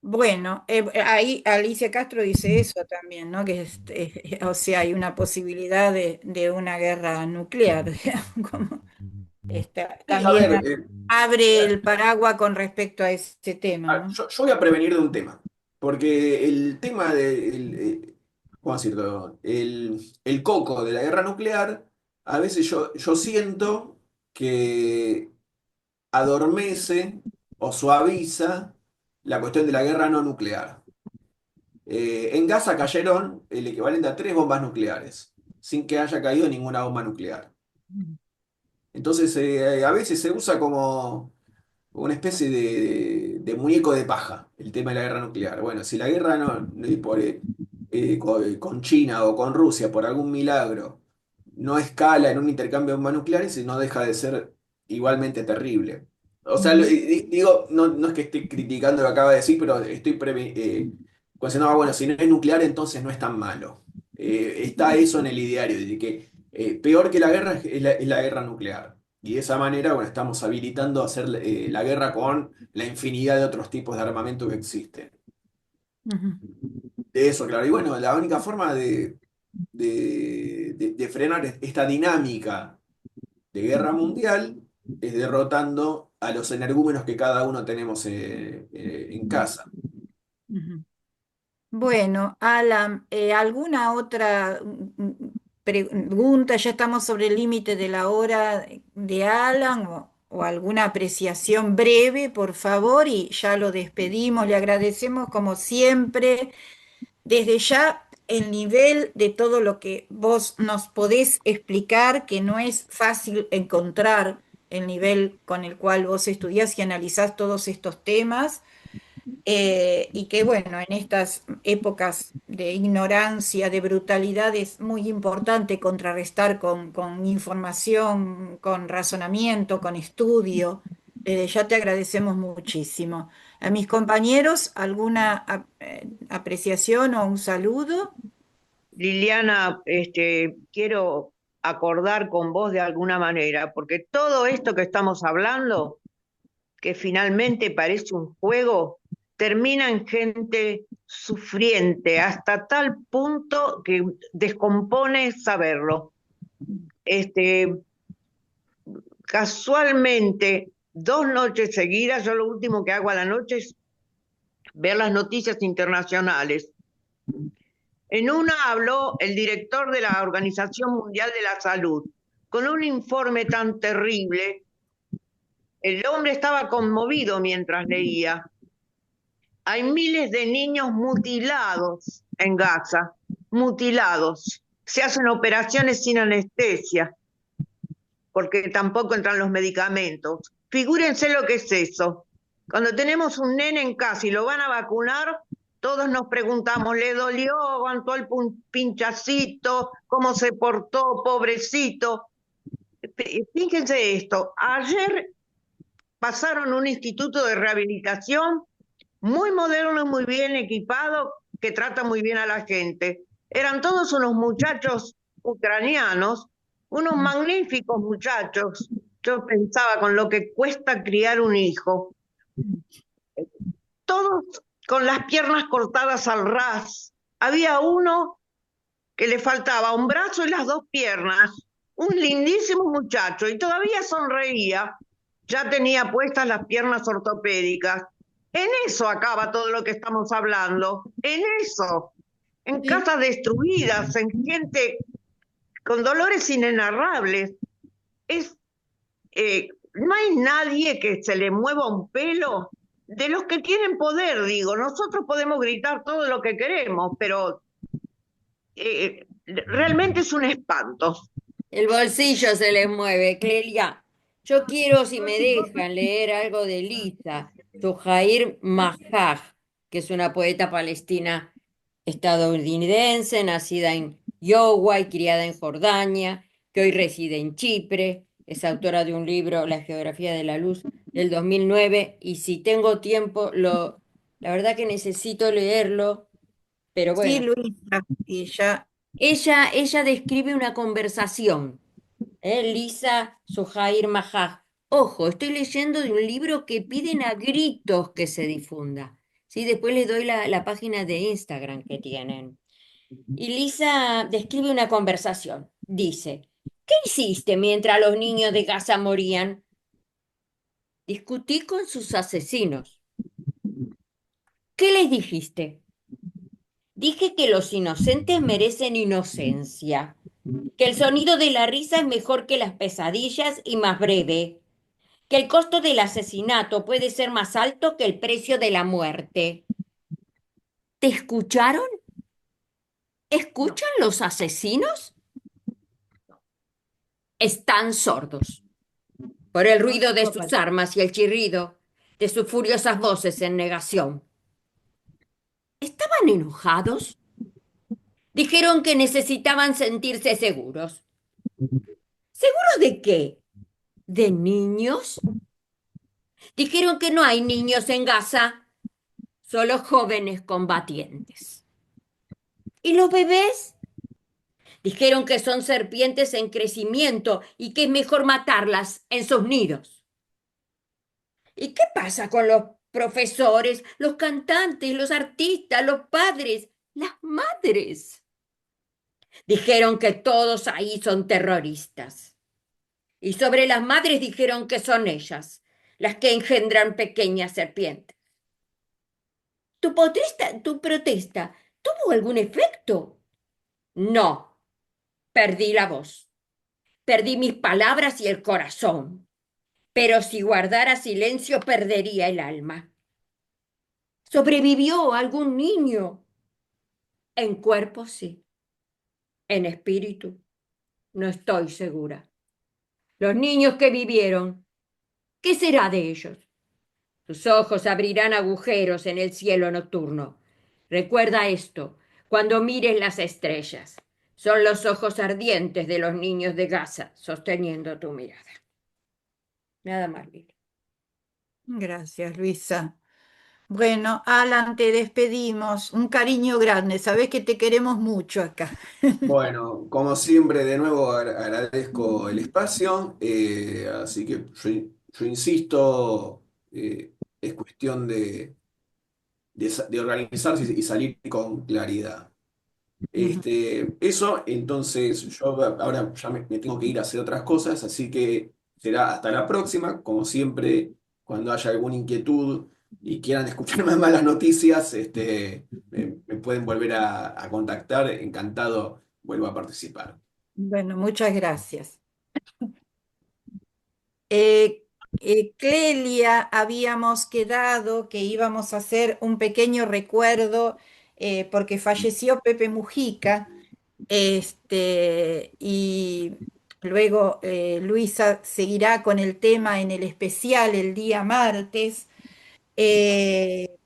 Bueno, ahí Alicia Castro dice eso también, ¿no? Que o sea, hay una posibilidad de una guerra nuclear, digamos, como Sí, a también ver, abre el paraguas con respecto a ese tema, ¿no? yo voy a prevenir de un tema, porque el tema ¿cómo decirlo? El coco de la guerra nuclear, a veces yo siento que adormece o suaviza la cuestión de la guerra no nuclear. En Gaza cayeron el equivalente a 3 bombas nucleares, sin que haya caído ninguna bomba nuclear. Entonces, a veces se usa como una especie de muñeco de paja, el tema de la guerra nuclear. Bueno, si la guerra con China o con Rusia, por algún milagro, no escala en un intercambio de bombas nucleares, no deja de ser igualmente terrible. O sea, Ujú. digo, no es que esté criticando lo que acaba de decir, pero estoy diciendo, bueno, si no es nuclear, entonces no es tan malo. Está eso en el ideario, de que peor que la guerra es la guerra nuclear. Y de esa manera, bueno, estamos habilitando hacer la guerra con la infinidad de otros tipos de armamento que existen. Ujú, de eso, claro. Y bueno, la única forma de frenar esta dinámica de guerra mundial es derrotando a los energúmenos que cada uno tenemos en casa. ujú. Bueno, Alan, ¿alguna otra pregunta? Ya estamos sobre el límite de la hora de Alan o alguna apreciación breve, por favor, y ya lo despedimos. Le agradecemos como siempre desde ya el nivel de todo lo que vos nos podés explicar, que no es fácil encontrar el nivel con el cual vos estudiás y analizás todos estos temas. Y que bueno, en estas épocas de ignorancia, de brutalidad, es muy importante contrarrestar con información, con razonamiento, con estudio. Ya te agradecemos muchísimo. A mis compañeros, ¿alguna apreciación o un saludo? Liliana, quiero acordar con vos de alguna manera, porque todo esto que estamos hablando, que finalmente parece un juego, termina en gente sufriente, hasta tal punto que descompone saberlo. Este, Casualmente, 2 noches seguidas, yo lo último que hago a la noche es ver las noticias internacionales. En una habló el director de la Organización Mundial de la Salud, con un informe tan terrible. El hombre estaba conmovido mientras leía. Hay miles de niños mutilados en Gaza, mutilados. Se hacen operaciones sin anestesia, porque tampoco entran los medicamentos. Figúrense lo que es eso. Cuando tenemos un nene en casa y lo van a vacunar, todos nos preguntamos, ¿le dolió? ¿Aguantó el pinchacito? ¿Cómo se portó? Pobrecito. Fíjense esto, ayer pasaron un instituto de rehabilitación muy moderno y muy bien equipado que trata muy bien a la gente. Eran todos unos muchachos ucranianos, unos magníficos muchachos. Yo pensaba con lo que cuesta criar un hijo, todos con las piernas cortadas al ras. Había uno que le faltaba un brazo y las dos piernas, un lindísimo muchacho, y todavía sonreía, ya tenía puestas las piernas ortopédicas. En eso acaba todo lo que estamos hablando, en eso, en Sí. casas destruidas, en gente con dolores inenarrables. Es, no hay nadie que se le mueva un pelo de los que tienen poder, digo. Nosotros podemos gritar todo lo que queremos, pero realmente es un espanto. El bolsillo se les mueve, Clelia. Yo quiero, si me dejan, leer algo de Lisa Zuhair Mahaj, que es una poeta palestina estadounidense, nacida en Iowa y criada en Jordania, que hoy reside en Chipre. Es autora de un libro, La geografía de la luz, del 2009, y si tengo tiempo, la verdad que necesito leerlo, pero Sí, bueno, Luisa, y ya. ella describe una conversación. Lisa Sohair Mahaj. Ojo, estoy leyendo de un libro que piden a gritos que se difunda. Sí, después les doy la página de Instagram que tienen. Y Lisa describe una conversación. Dice, ¿qué hiciste mientras los niños de Gaza morían? Discutí con sus asesinos. ¿Qué les dijiste? Dije que los inocentes merecen inocencia, que el sonido de la risa es mejor que las pesadillas y más breve, que el costo del asesinato puede ser más alto que el precio de la muerte. ¿Te escucharon? No, ¿Escuchan los asesinos? Están sordos por el No ruido de tengo sus palabras. armas y el chirrido de sus furiosas voces en negación. ¿Estaban enojados? Dijeron que necesitaban sentirse seguros. ¿Seguros de qué? ¿De niños? Dijeron que no hay niños en Gaza, solo jóvenes combatientes. ¿Y los bebés? Dijeron que son serpientes en crecimiento y que es mejor matarlas en sus nidos. ¿Y qué pasa con los profesores, los cantantes, los artistas, los padres, las madres. Dijeron que todos ahí son terroristas. Y sobre las madres dijeron que son ellas las que engendran pequeñas serpientes. ¿Tu protesta tuvo algún efecto? No, perdí la voz, perdí mis palabras y el corazón, pero si guardara silencio perdería el alma. ¿Sobrevivió algún niño? En cuerpo sí, en espíritu no estoy segura. Los niños que vivieron, ¿qué será de ellos? Sus ojos abrirán agujeros en el cielo nocturno. Recuerda esto cuando mires las estrellas. Son los ojos ardientes de los niños de Gaza sosteniendo tu mirada. Nada más, Lili. Gracias, Luisa. Bueno, Alan, te despedimos. Un cariño grande. Sabés que te queremos mucho acá. Bueno, como siempre, de nuevo agradezco el espacio, así que yo insisto, es cuestión de organizarse y salir con claridad. Ujú. Eso, entonces yo ahora ya me tengo que ir a hacer otras cosas, así que será hasta la próxima. Como siempre, cuando haya alguna inquietud y quieran escuchar más malas noticias, me pueden volver a contactar. Encantado, vuelvo a participar. Bueno, muchas gracias. Eh, Clelia, habíamos quedado que íbamos a hacer un pequeño recuerdo porque falleció Pepe Mujica, y luego Luisa seguirá con el tema en el especial el día martes. Eh,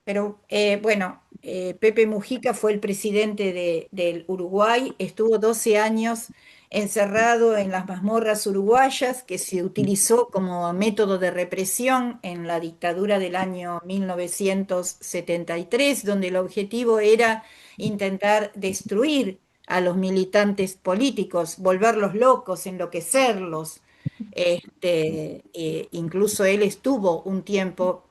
pero bueno, Pepe Mujica fue el presidente del Uruguay, estuvo 12 años encerrado en las mazmorras uruguayas que se utilizó como método de represión en la dictadura del año 1973, donde el objetivo era intentar destruir a los militantes políticos, volverlos locos, enloquecerlos. Incluso él estuvo un tiempo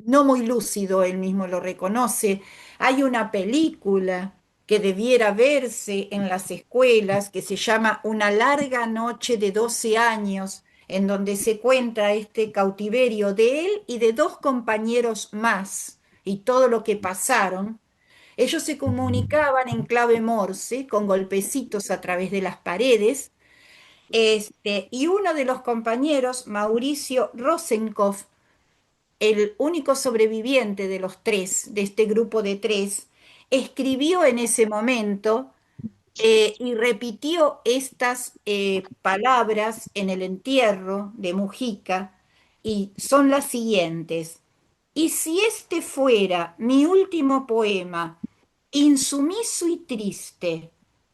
no muy lúcido, él mismo lo reconoce. Hay una película que debiera verse en las escuelas que se llama Una larga noche de 12 años, en donde se cuenta este cautiverio de él y de dos compañeros más y todo lo que pasaron. Ellos se comunicaban en clave Morse, con golpecitos a través de las paredes, y uno de los compañeros, Mauricio Rosenkopf, el único sobreviviente de los tres, de este grupo de tres, escribió en ese momento y repitió estas palabras en el entierro de Mujica, y son las siguientes. Y si este fuera mi último poema, insumiso y triste,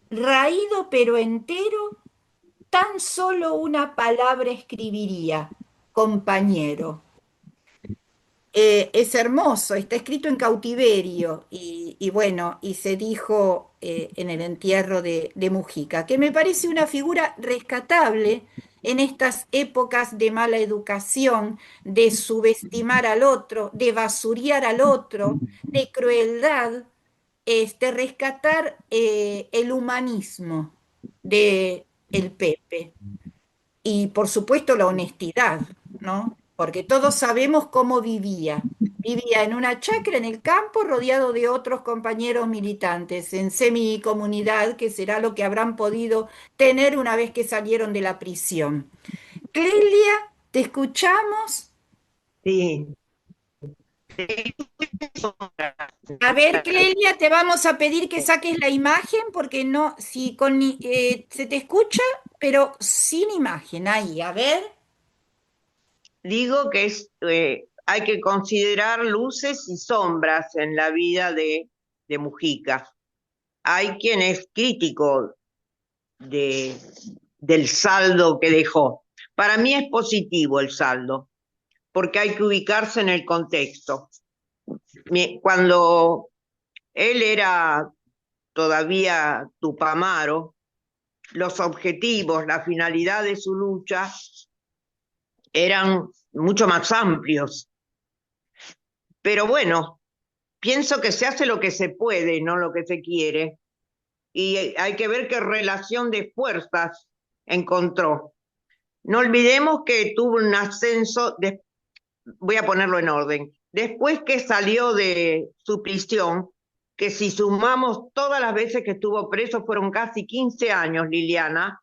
raído pero entero, tan solo una palabra escribiría, compañero. Es hermoso, está escrito en cautiverio y bueno, y se dijo en el entierro de Mujica, que me parece una figura rescatable en estas épocas de mala educación, de subestimar al otro, de basurear al otro, de crueldad, rescatar el humanismo de el Pepe. Y por supuesto la honestidad, ¿no? Porque todos sabemos cómo vivía. Vivía en una chacra en el campo rodeado de otros compañeros militantes en semicomunidad, que será lo que habrán podido tener una vez que salieron de la prisión. Clelia, ¿te escuchamos? Sí. A ver, Clelia, te vamos a pedir que saques la imagen porque no, si con, se te escucha, pero sin imagen. Ahí, a ver. Digo que hay que considerar luces y sombras en la vida de Mujica. Hay quien es crítico de, del saldo que dejó. Para mí es positivo el saldo, porque hay que ubicarse en el contexto. Cuando él era todavía Tupamaro, los objetivos, la finalidad de su lucha eran mucho más amplios. Pero bueno, pienso que se hace lo que se puede, no lo que se quiere. Y hay que ver qué relación de fuerzas encontró. No olvidemos que tuvo un ascenso, voy a ponerlo en orden, después que salió de su prisión, que si sumamos todas las veces que estuvo preso, fueron casi 15 años, Liliana.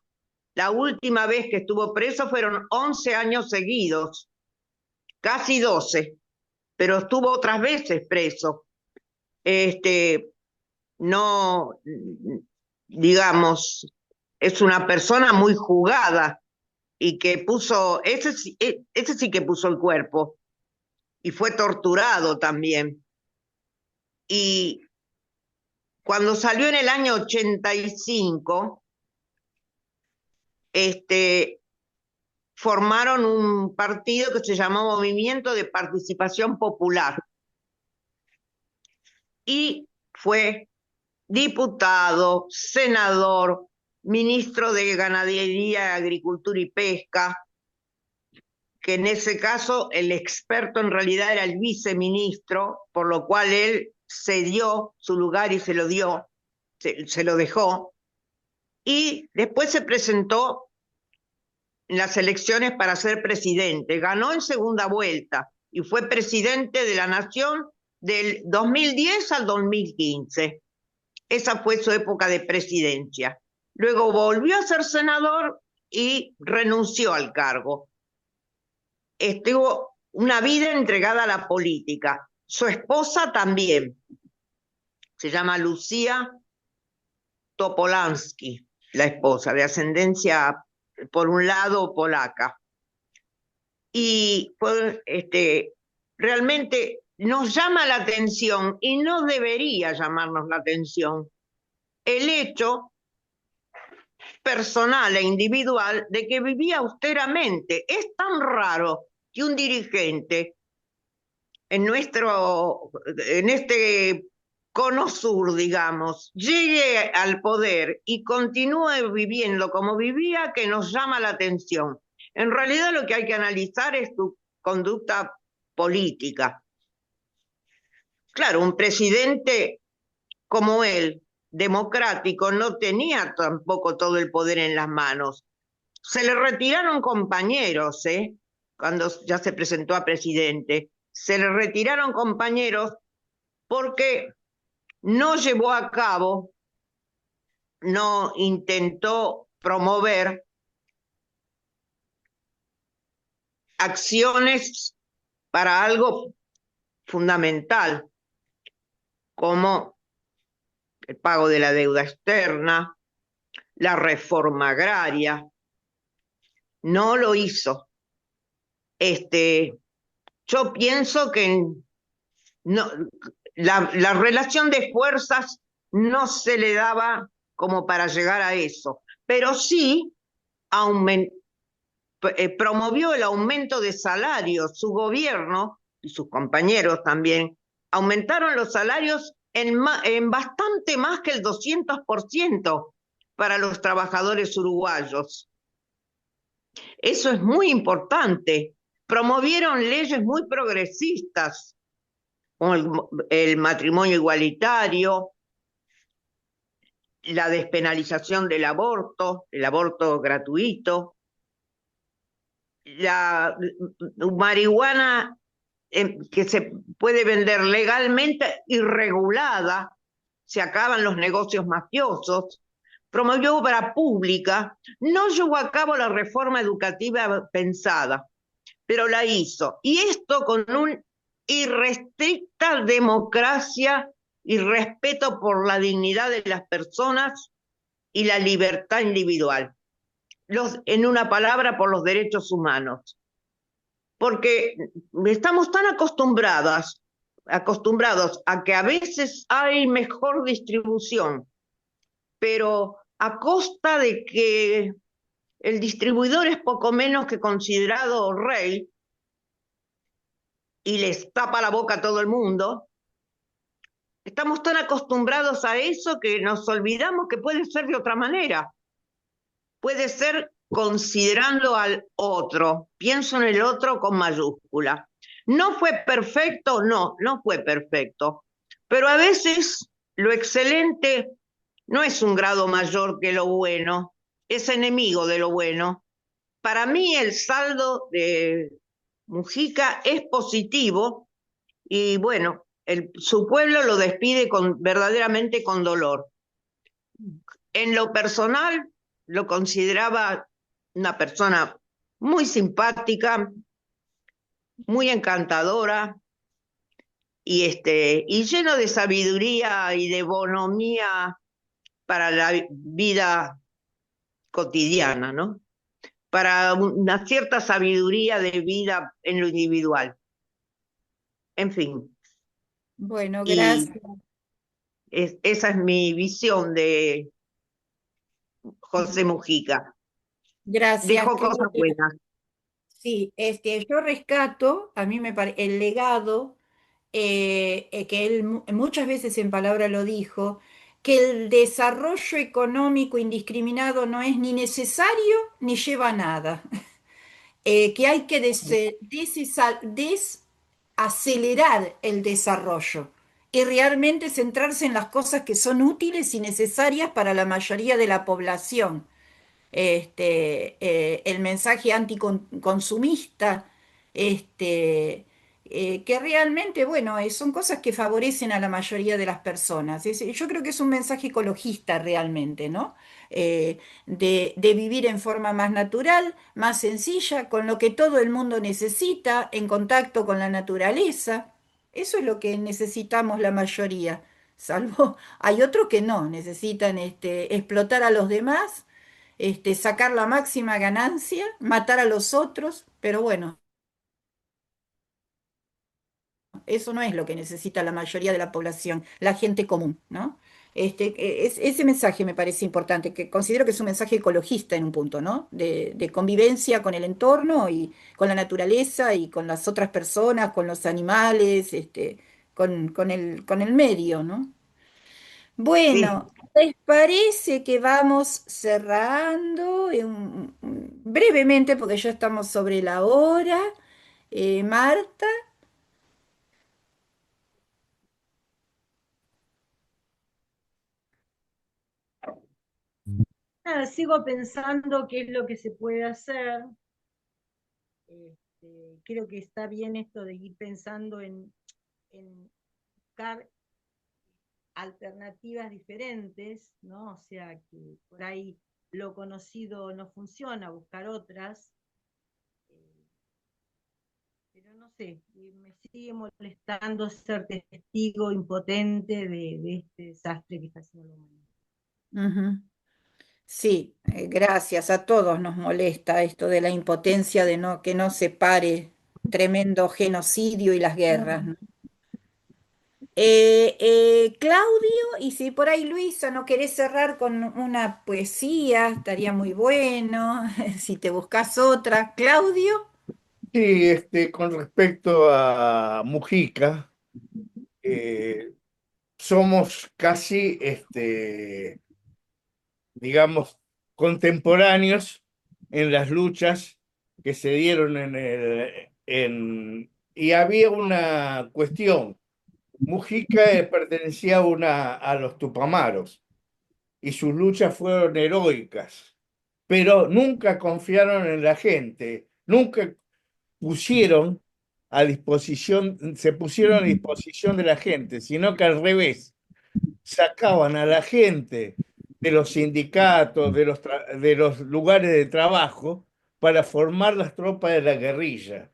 La última vez que estuvo preso fueron 11 años seguidos, casi 12, pero estuvo otras veces preso. No, digamos, es una persona muy jugada y que puso, ese sí que puso el cuerpo y fue torturado también. Y cuando salió en el año 85, formaron un partido que se llamó Movimiento de Participación Popular y fue diputado, senador, ministro de Ganadería, Agricultura y Pesca, que en ese caso el experto en realidad era el viceministro, por lo cual él cedió su lugar y se lo dio, se lo dejó, y después se presentó en las elecciones para ser presidente. Ganó en segunda vuelta y fue presidente de la Nación del 2010 al 2015. Esa fue su época de presidencia. Luego volvió a ser senador y renunció al cargo. Estuvo una vida entregada a la política. Su esposa también. Se llama Lucía Topolansky, la esposa, de ascendencia, por un lado, polaca. Y pues, realmente nos llama la atención, y no debería llamarnos la atención, el hecho personal e individual de que vivía austeramente. Es tan raro que un dirigente en este cono sur, digamos, llegue al poder y continúe viviendo como vivía, que nos llama la atención. En realidad lo que hay que analizar es su conducta política. Claro, un presidente como él, democrático, no tenía tampoco todo el poder en las manos. Se le retiraron compañeros, cuando ya se presentó a presidente. Se le retiraron compañeros porque no llevó a cabo, no intentó promover acciones para algo fundamental, como el pago de la deuda externa, la reforma agraria. No lo hizo. Yo pienso que no, la relación de fuerzas no se le daba como para llegar a eso, pero sí promovió el aumento de salarios. Su gobierno y sus compañeros también aumentaron los salarios en bastante más que el 200% para los trabajadores uruguayos. Eso es muy importante. Promovieron leyes muy progresistas, como el matrimonio igualitario, la despenalización del aborto, el aborto gratuito, la marihuana que se puede vender legalmente y regulada, se acaban los negocios mafiosos. Promovió obra pública, no llevó a cabo la reforma educativa pensada, pero la hizo. Y esto con una irrestricta democracia y respeto por la dignidad de las personas y la libertad individual. En una palabra, por los derechos humanos. Porque estamos tan acostumbrados a que a veces hay mejor distribución, pero a costa de que el distribuidor es poco menos que considerado rey y les tapa la boca a todo el mundo. Estamos tan acostumbrados a eso que nos olvidamos que puede ser de otra manera. Puede ser considerando al otro. Pienso en el otro con mayúscula. ¿No fue perfecto? No, no fue perfecto. Pero a veces lo excelente no es un grado mayor que lo bueno, es enemigo de lo bueno. Para mí el saldo de Mujica es positivo y bueno, su pueblo lo despide verdaderamente con dolor. En lo personal, lo consideraba una persona muy simpática, muy encantadora y lleno de sabiduría y de bonomía para la vida cotidiana, ¿no? Para una cierta sabiduría de vida en lo individual. En fin, Bueno, y gracias. esa es mi visión de José Mujica. Gracias. Dejó cosas buenas. Sí, yo rescato, a mí el legado, que él muchas veces en palabra lo dijo, que el desarrollo económico indiscriminado no es ni necesario ni lleva a nada. Que hay que desacelerar el desarrollo y realmente centrarse en las cosas que son útiles y necesarias para la mayoría de la población. El mensaje anticonsumista, que realmente, bueno, son cosas que favorecen a la mayoría de las personas. Yo creo que es un mensaje ecologista realmente, ¿no? De vivir en forma más natural, más sencilla, con lo que todo el mundo necesita, en contacto con la naturaleza. Eso es lo que necesitamos la mayoría, salvo hay otros que no, necesitan explotar a los demás, sacar la máxima ganancia, matar a los otros, pero bueno, eso no es lo que necesita la mayoría de la población, la gente común, ¿no? Ese mensaje me parece importante, que considero que es un mensaje ecologista en un punto, ¿no? De convivencia con el entorno y con la naturaleza y con las otras personas, con los animales, con el medio, ¿no? Sí, Bueno, ¿les parece que vamos cerrando brevemente, porque ya estamos sobre la hora? Marta, Nada, sigo pensando qué es lo que se puede hacer. Creo que está bien esto de ir pensando en buscar alternativas diferentes, ¿no? O sea, que por ahí lo conocido no funciona, buscar otras. eh, pero no sé, me sigue molestando ser testigo impotente de este desastre que está haciendo la humanidad. ujú. Sí, gracias. A todos nos molesta esto de la impotencia de que no se pare tremendo genocidio y las guerras, ¿no? Claudio, y si por ahí Luisa no querés cerrar con una poesía, estaría muy bueno. Si te buscas otra, Claudio. Sí, con respecto a Mujica, eh, somos casi, digamos, contemporáneos en las luchas que se dieron y había una cuestión. Mujica pertenecía a los Tupamaros y sus luchas fueron heroicas, pero nunca confiaron en la gente, nunca pusieron se pusieron a disposición de la gente, sino que al revés, sacaban a la gente de los sindicatos, de los lugares de trabajo, para formar las tropas de la guerrilla.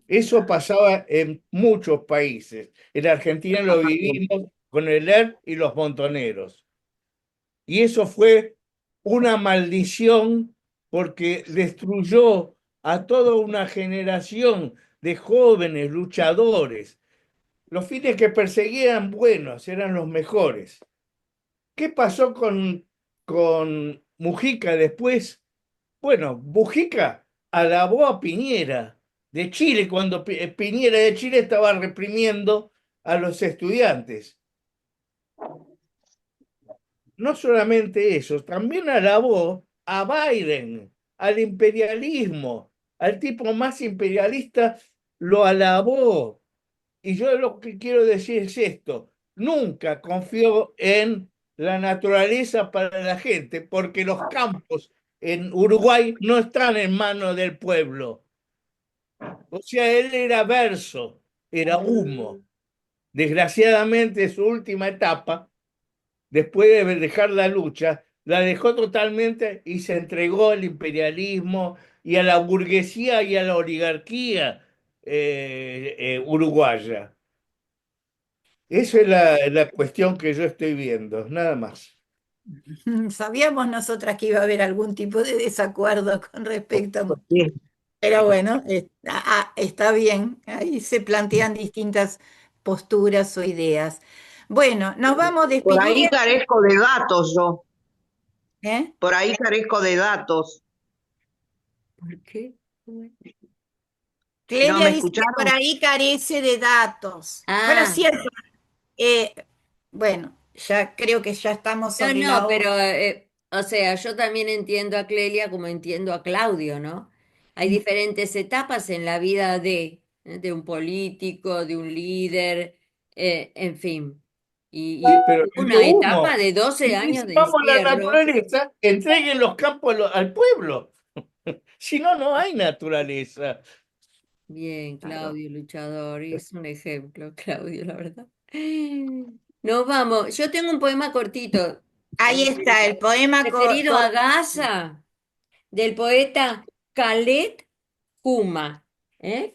Eso pasaba en muchos países. En Argentina lo vivimos con el ERP y los montoneros. Y eso fue una maldición porque destruyó a toda una generación de jóvenes luchadores. Los fines que perseguían buenos, eran los mejores. ¿Qué pasó con Mujica después? Bueno, Mujica alabó a Piñera de Chile cuando Piñera de Chile estaba reprimiendo a los estudiantes. No solamente eso, también alabó a Biden, al imperialismo, al tipo más imperialista lo alabó. Y yo lo que quiero decir es esto, nunca confió en la naturaleza para la gente, porque los campos en Uruguay no están en manos del pueblo. O sea, él era verso, era humo. Desgraciadamente, su última etapa, después de dejar la lucha, la dejó totalmente y se entregó al imperialismo y a la burguesía y a la oligarquía uruguaya. Esa es la cuestión que yo estoy viendo, nada más. Sabíamos nosotras que iba a haber algún tipo de desacuerdo con respecto a... Bien. Pero bueno, está bien, ahí se plantean distintas posturas o ideas. Bueno, nos vamos Por ahí despidiendo, carezco de datos yo, ¿eh? por ahí carezco de datos. ¿Por qué? ¿Cómo es? ¿No Clelia me dice que por escucharon? ahí carece de datos. Bueno, es Ah, cierto, eh, bueno, ya creo que ya estamos no, sobre no, la hora. pero, o sea, yo también entiendo a Clelia como entiendo a Claudio, ¿no? Hay diferentes etapas en la vida de un político, de un líder, en fin. Sí, pero Y es de una etapa humo. de 12 Y años dice, de vamos a la encierro. naturaleza, entreguen los campos al pueblo. Si no, no hay naturaleza. Bien, Claro. Claudio, luchador, es un ejemplo, Claudio, la verdad. Nos vamos. Yo tengo un poema cortito, Ahí está, el poema referido a corto. Gaza, del poeta Khaled Huma.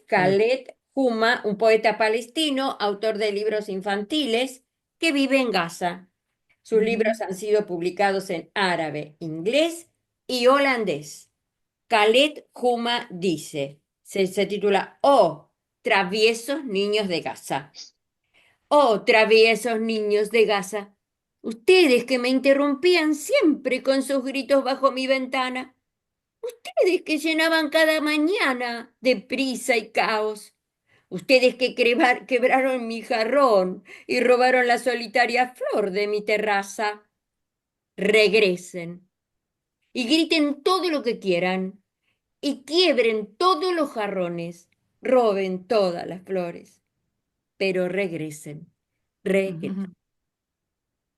Khaled Huma, un poeta palestino, autor de libros infantiles, que vive en Gaza. Sus libros han sido publicados en árabe, inglés y holandés. Khaled Huma dice, se titula Oh, traviesos niños de Gaza. Oh, traviesos niños de Gaza, ustedes que me interrumpían siempre con sus gritos bajo mi ventana, ustedes que llenaban cada mañana de prisa y caos, ustedes que quebraron mi jarrón y robaron la solitaria flor de mi terraza, regresen y griten todo lo que quieran y quiebren todos los jarrones, roben todas las flores, pero regresen, regresen.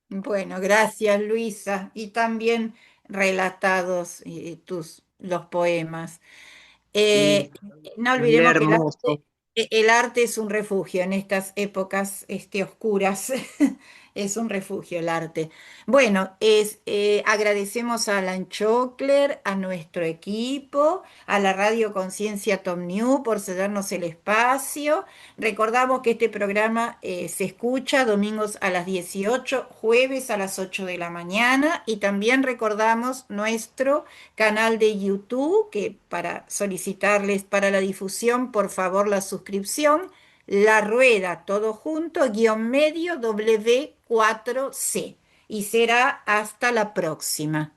Bueno, gracias Luisa. Y también relatados los poemas. Eh, Sí, no olvidemos que hermoso. el arte es un refugio en estas épocas oscuras. Es un refugio el arte. Bueno, agradecemos a Alan Chokler, a nuestro equipo, a la Radio Conciencia Tom New por cedernos el espacio. Recordamos que este programa se escucha domingos a las 18, jueves a las 8 de la mañana y también recordamos nuestro canal de YouTube, que para solicitarles para la difusión, por favor, la suscripción, La Rueda, todo junto, guión medio W4C. Y será hasta la próxima.